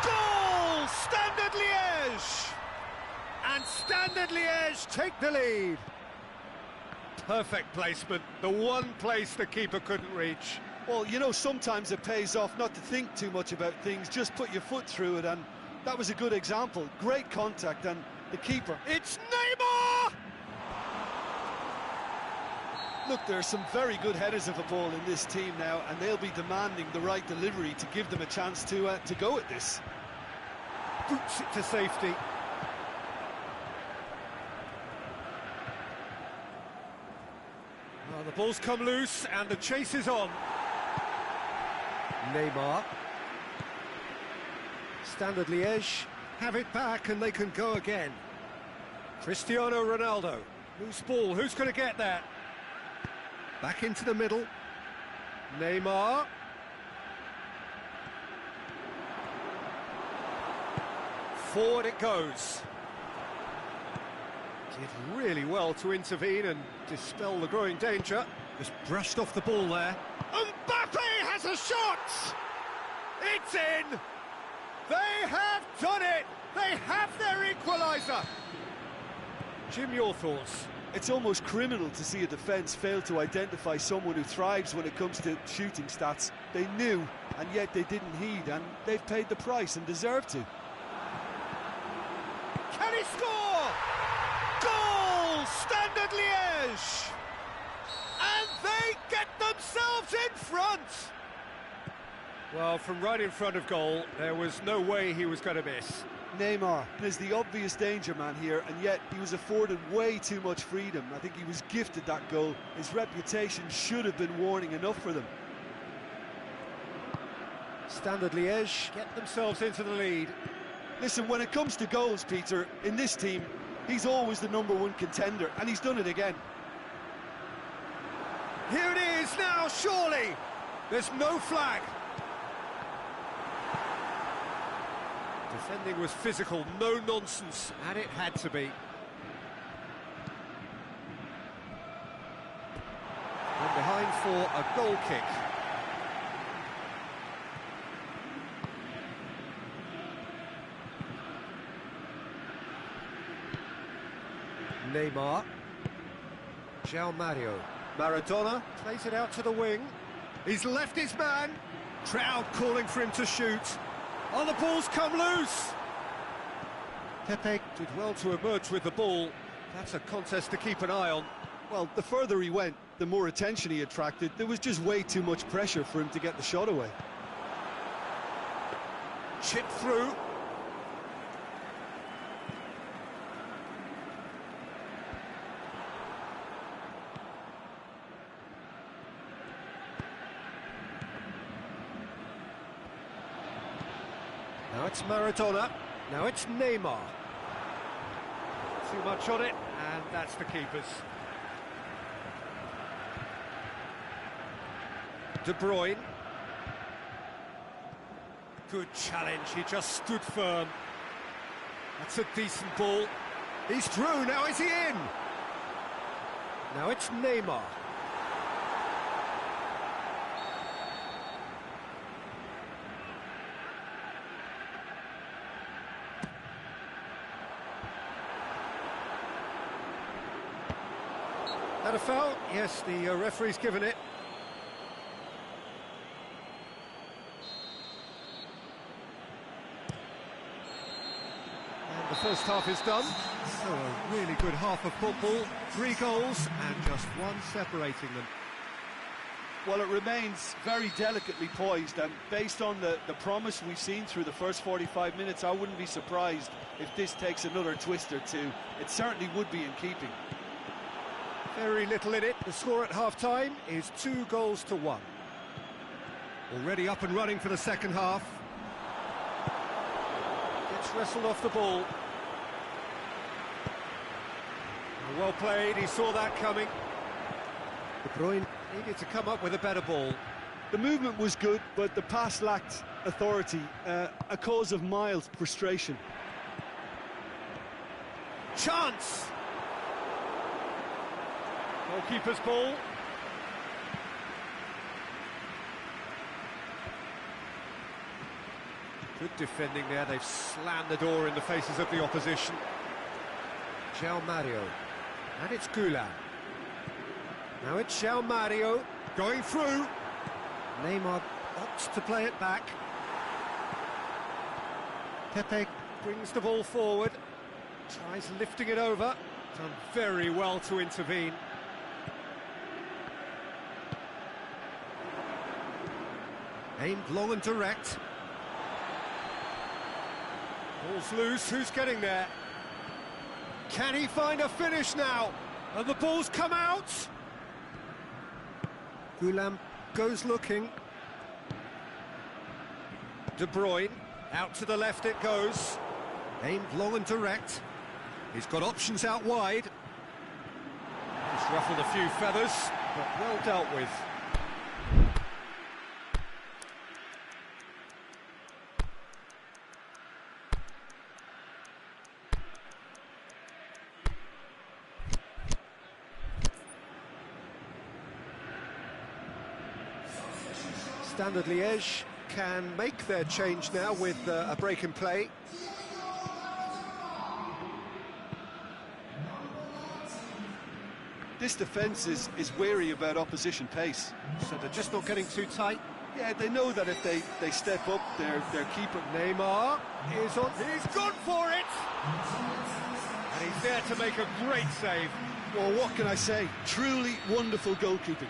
Goal! Standard Liège! And Standard Liège take the lead. Perfect placement, the one place the keeper couldn't reach. Well, you know, sometimes it pays off not to think too much about things, just put your foot through it, and that was a good example. Great contact, and the keeper... It's Neymar! Look, there are some very good headers of a ball in this team now, and they'll be demanding the right delivery to give them a chance to go at this. Boots it to safety. Well, the ball's come loose, and the chase is on. Neymar. Standard Liège have it back and they can go again. Cristiano Ronaldo. Loose ball, who's going to get that? Back into the middle. Neymar. Forward it goes. Did really well to intervene and dispel the growing danger. Just brushed off the ball there. Mbappe has a shot! It's in! They have done it! They have their equaliser! Jim, your thoughts? It's almost criminal to see a defence fail to identify someone who thrives when it comes to shooting stats. They knew, and yet they didn't heed, and they've paid the price and deserve to. Can he score? Goal! Standard Liège! And they get themselves in front! Well, from right in front of goal, there was no way he was going to miss. Neymar is the obvious danger man here, and yet he was afforded way too much freedom. I think he was gifted that goal. His reputation should have been warning enough for them. Standard Liège get themselves into the lead. Listen, when it comes to goals, Peter, in this team, he's always the #1 contender, and he's done it again. Here it is now, surely! There's no flag. Defending was physical, no nonsense, and it had to be. And behind for a goal kick. Neymar. João Mario. Maradona plays it out to the wing. He's left his man. Crowd calling for him to shoot. Oh, the ball's come loose! Pepe did well to emerge with the ball. That's a contest to keep an eye on. Well, the further he went, the more attention he attracted. There was just way too much pressure for him to get the shot away. Chip through. Now it's Maradona, now it's Neymar. Too much on it, and that's the keeper's. De Bruyne. Good challenge, he just stood firm. That's a decent ball. He's through, now is he in? Now it's Neymar. That a foul? Yes, the referee's given it. And the first half is done. So a really good half of football. 3 goals and just one separating them. Well, it remains very delicately poised, and based on the promise we've seen through the first 45 minutes, I wouldn't be surprised if this takes another twist or two. It certainly would be in keeping. Very little in it. The score at half-time is 2-1. Already up and running for the second half. Gets wrestled off the ball. Well played, he saw that coming. De Bruyne needed to come up with a better ball. The movement was good, but the pass lacked authority, a cause of mild frustration. Chance! Goalkeeper's ball. Good defending there, they've slammed the door in the faces of the opposition. João Mario, and it's Gulam. Now it's João Mario, going through. Neymar opts to play it back. Pepe brings the ball forward, tries lifting it over. Done very well to intervene. Aimed long and direct. Ball's loose, who's getting there? Can he find a finish now? And the ball's come out! Gulam goes looking. De Bruyne, out to the left it goes. Aimed long and direct. He's got options out wide. He's ruffled a few feathers, but well dealt with. Standard Liège can make their change now with a break in play. This defence is wary about opposition pace. So they're just not getting too tight. Yeah, they know that if they step up, their keeper... Neymar is on. He's gone for it! And he's there to make a great save. Well, what can I say? Truly wonderful goalkeeping.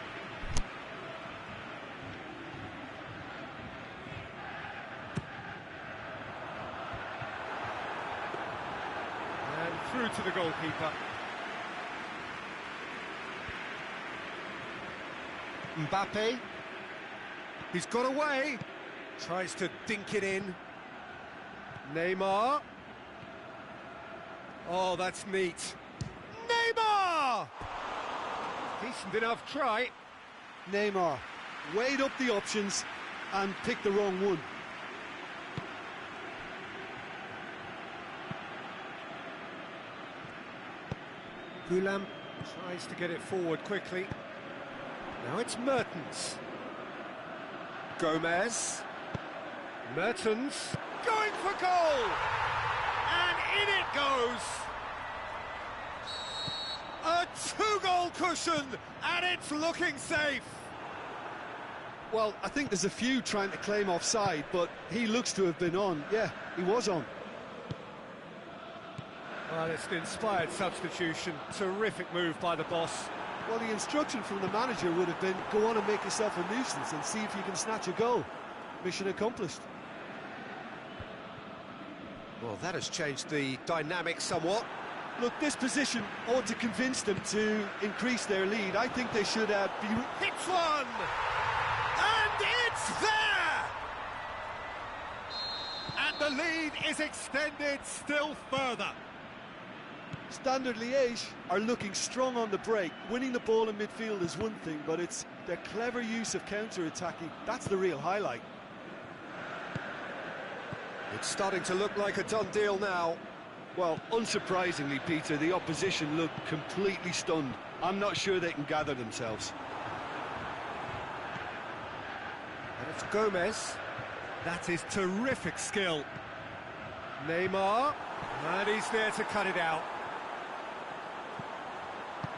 Through to the goalkeeper. Mbappe. He's got away. Tries to dink it in. Neymar. Oh, that's neat. Neymar! Decent enough try. Neymar weighed up the options and picked the wrong one. Gulam tries to get it forward quickly. Now it's Mertens. Gomez. Mertens going for goal! And in it goes! A 2-goal cushion, and it's looking safe! Well, I think there's a few trying to claim offside, but he looks to have been on. Yeah, he was on. Well, it's an inspired substitution. Terrific move by the boss. Well, the instruction from the manager would have been, go on and make yourself a nuisance and see if you can snatch a goal. Mission accomplished. Well, that has changed the dynamic somewhat. Look, this position ought to convince them to increase their lead. I think they should be... Hits one! And it's there! And the lead is extended still further. Standard Liège are looking strong on the break. Winning the ball in midfield is one thing, but it's their clever use of counter-attacking. That's the real highlight. It's starting to look like a done deal now. Well, unsurprisingly, Peter, the opposition look completely stunned. I'm not sure they can gather themselves. And it's Gomez. That is terrific skill. Neymar. And he's there to cut it out.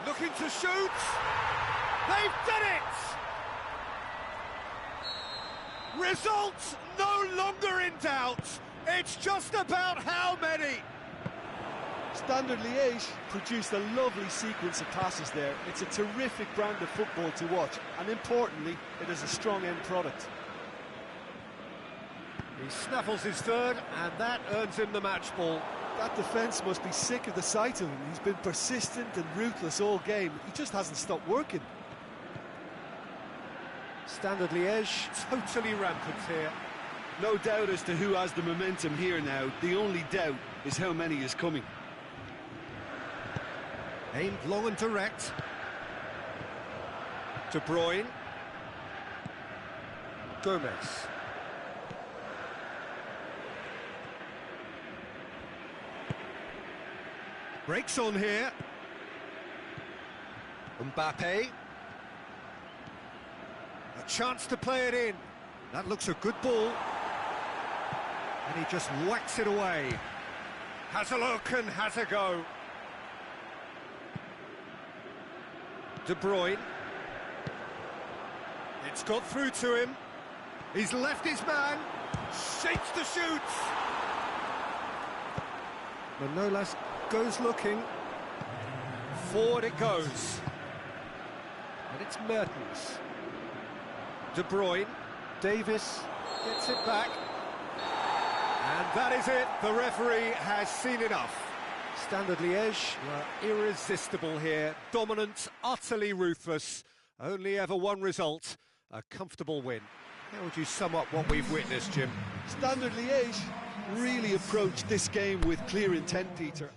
Looking to shoot. They've done it! Results no longer in doubt. It's just about how many. Standard Liège produced a lovely sequence of passes there. It's a terrific brand of football to watch, and importantly, it is a strong end product. He snaffles his third, and that earns him the match ball. That defence must be sick of the sight of him. He's been persistent and ruthless all game. He just hasn't stopped working. Standard Liège totally rampant here. No doubt as to who has the momentum here now. The only doubt is how many is coming. Aimed long and direct. De Bruyne. Gomez. Breaks on here. Mbappe. A chance to play it in. That looks a good ball. And he just whacks it away. Has a look and has a go. De Bruyne. It's got through to him. He's left his man. Shapes to shoot. Manolas goes looking. Forward it goes. And it's Mertens. De Bruyne. Davis gets it back. And that is it. The referee has seen enough. Standard Liège were irresistible here. Dominant, utterly ruthless. Only ever one result. A comfortable win. How would you sum up what we've witnessed, Jim? Standard Liège really approached this game with clear intent, Peter.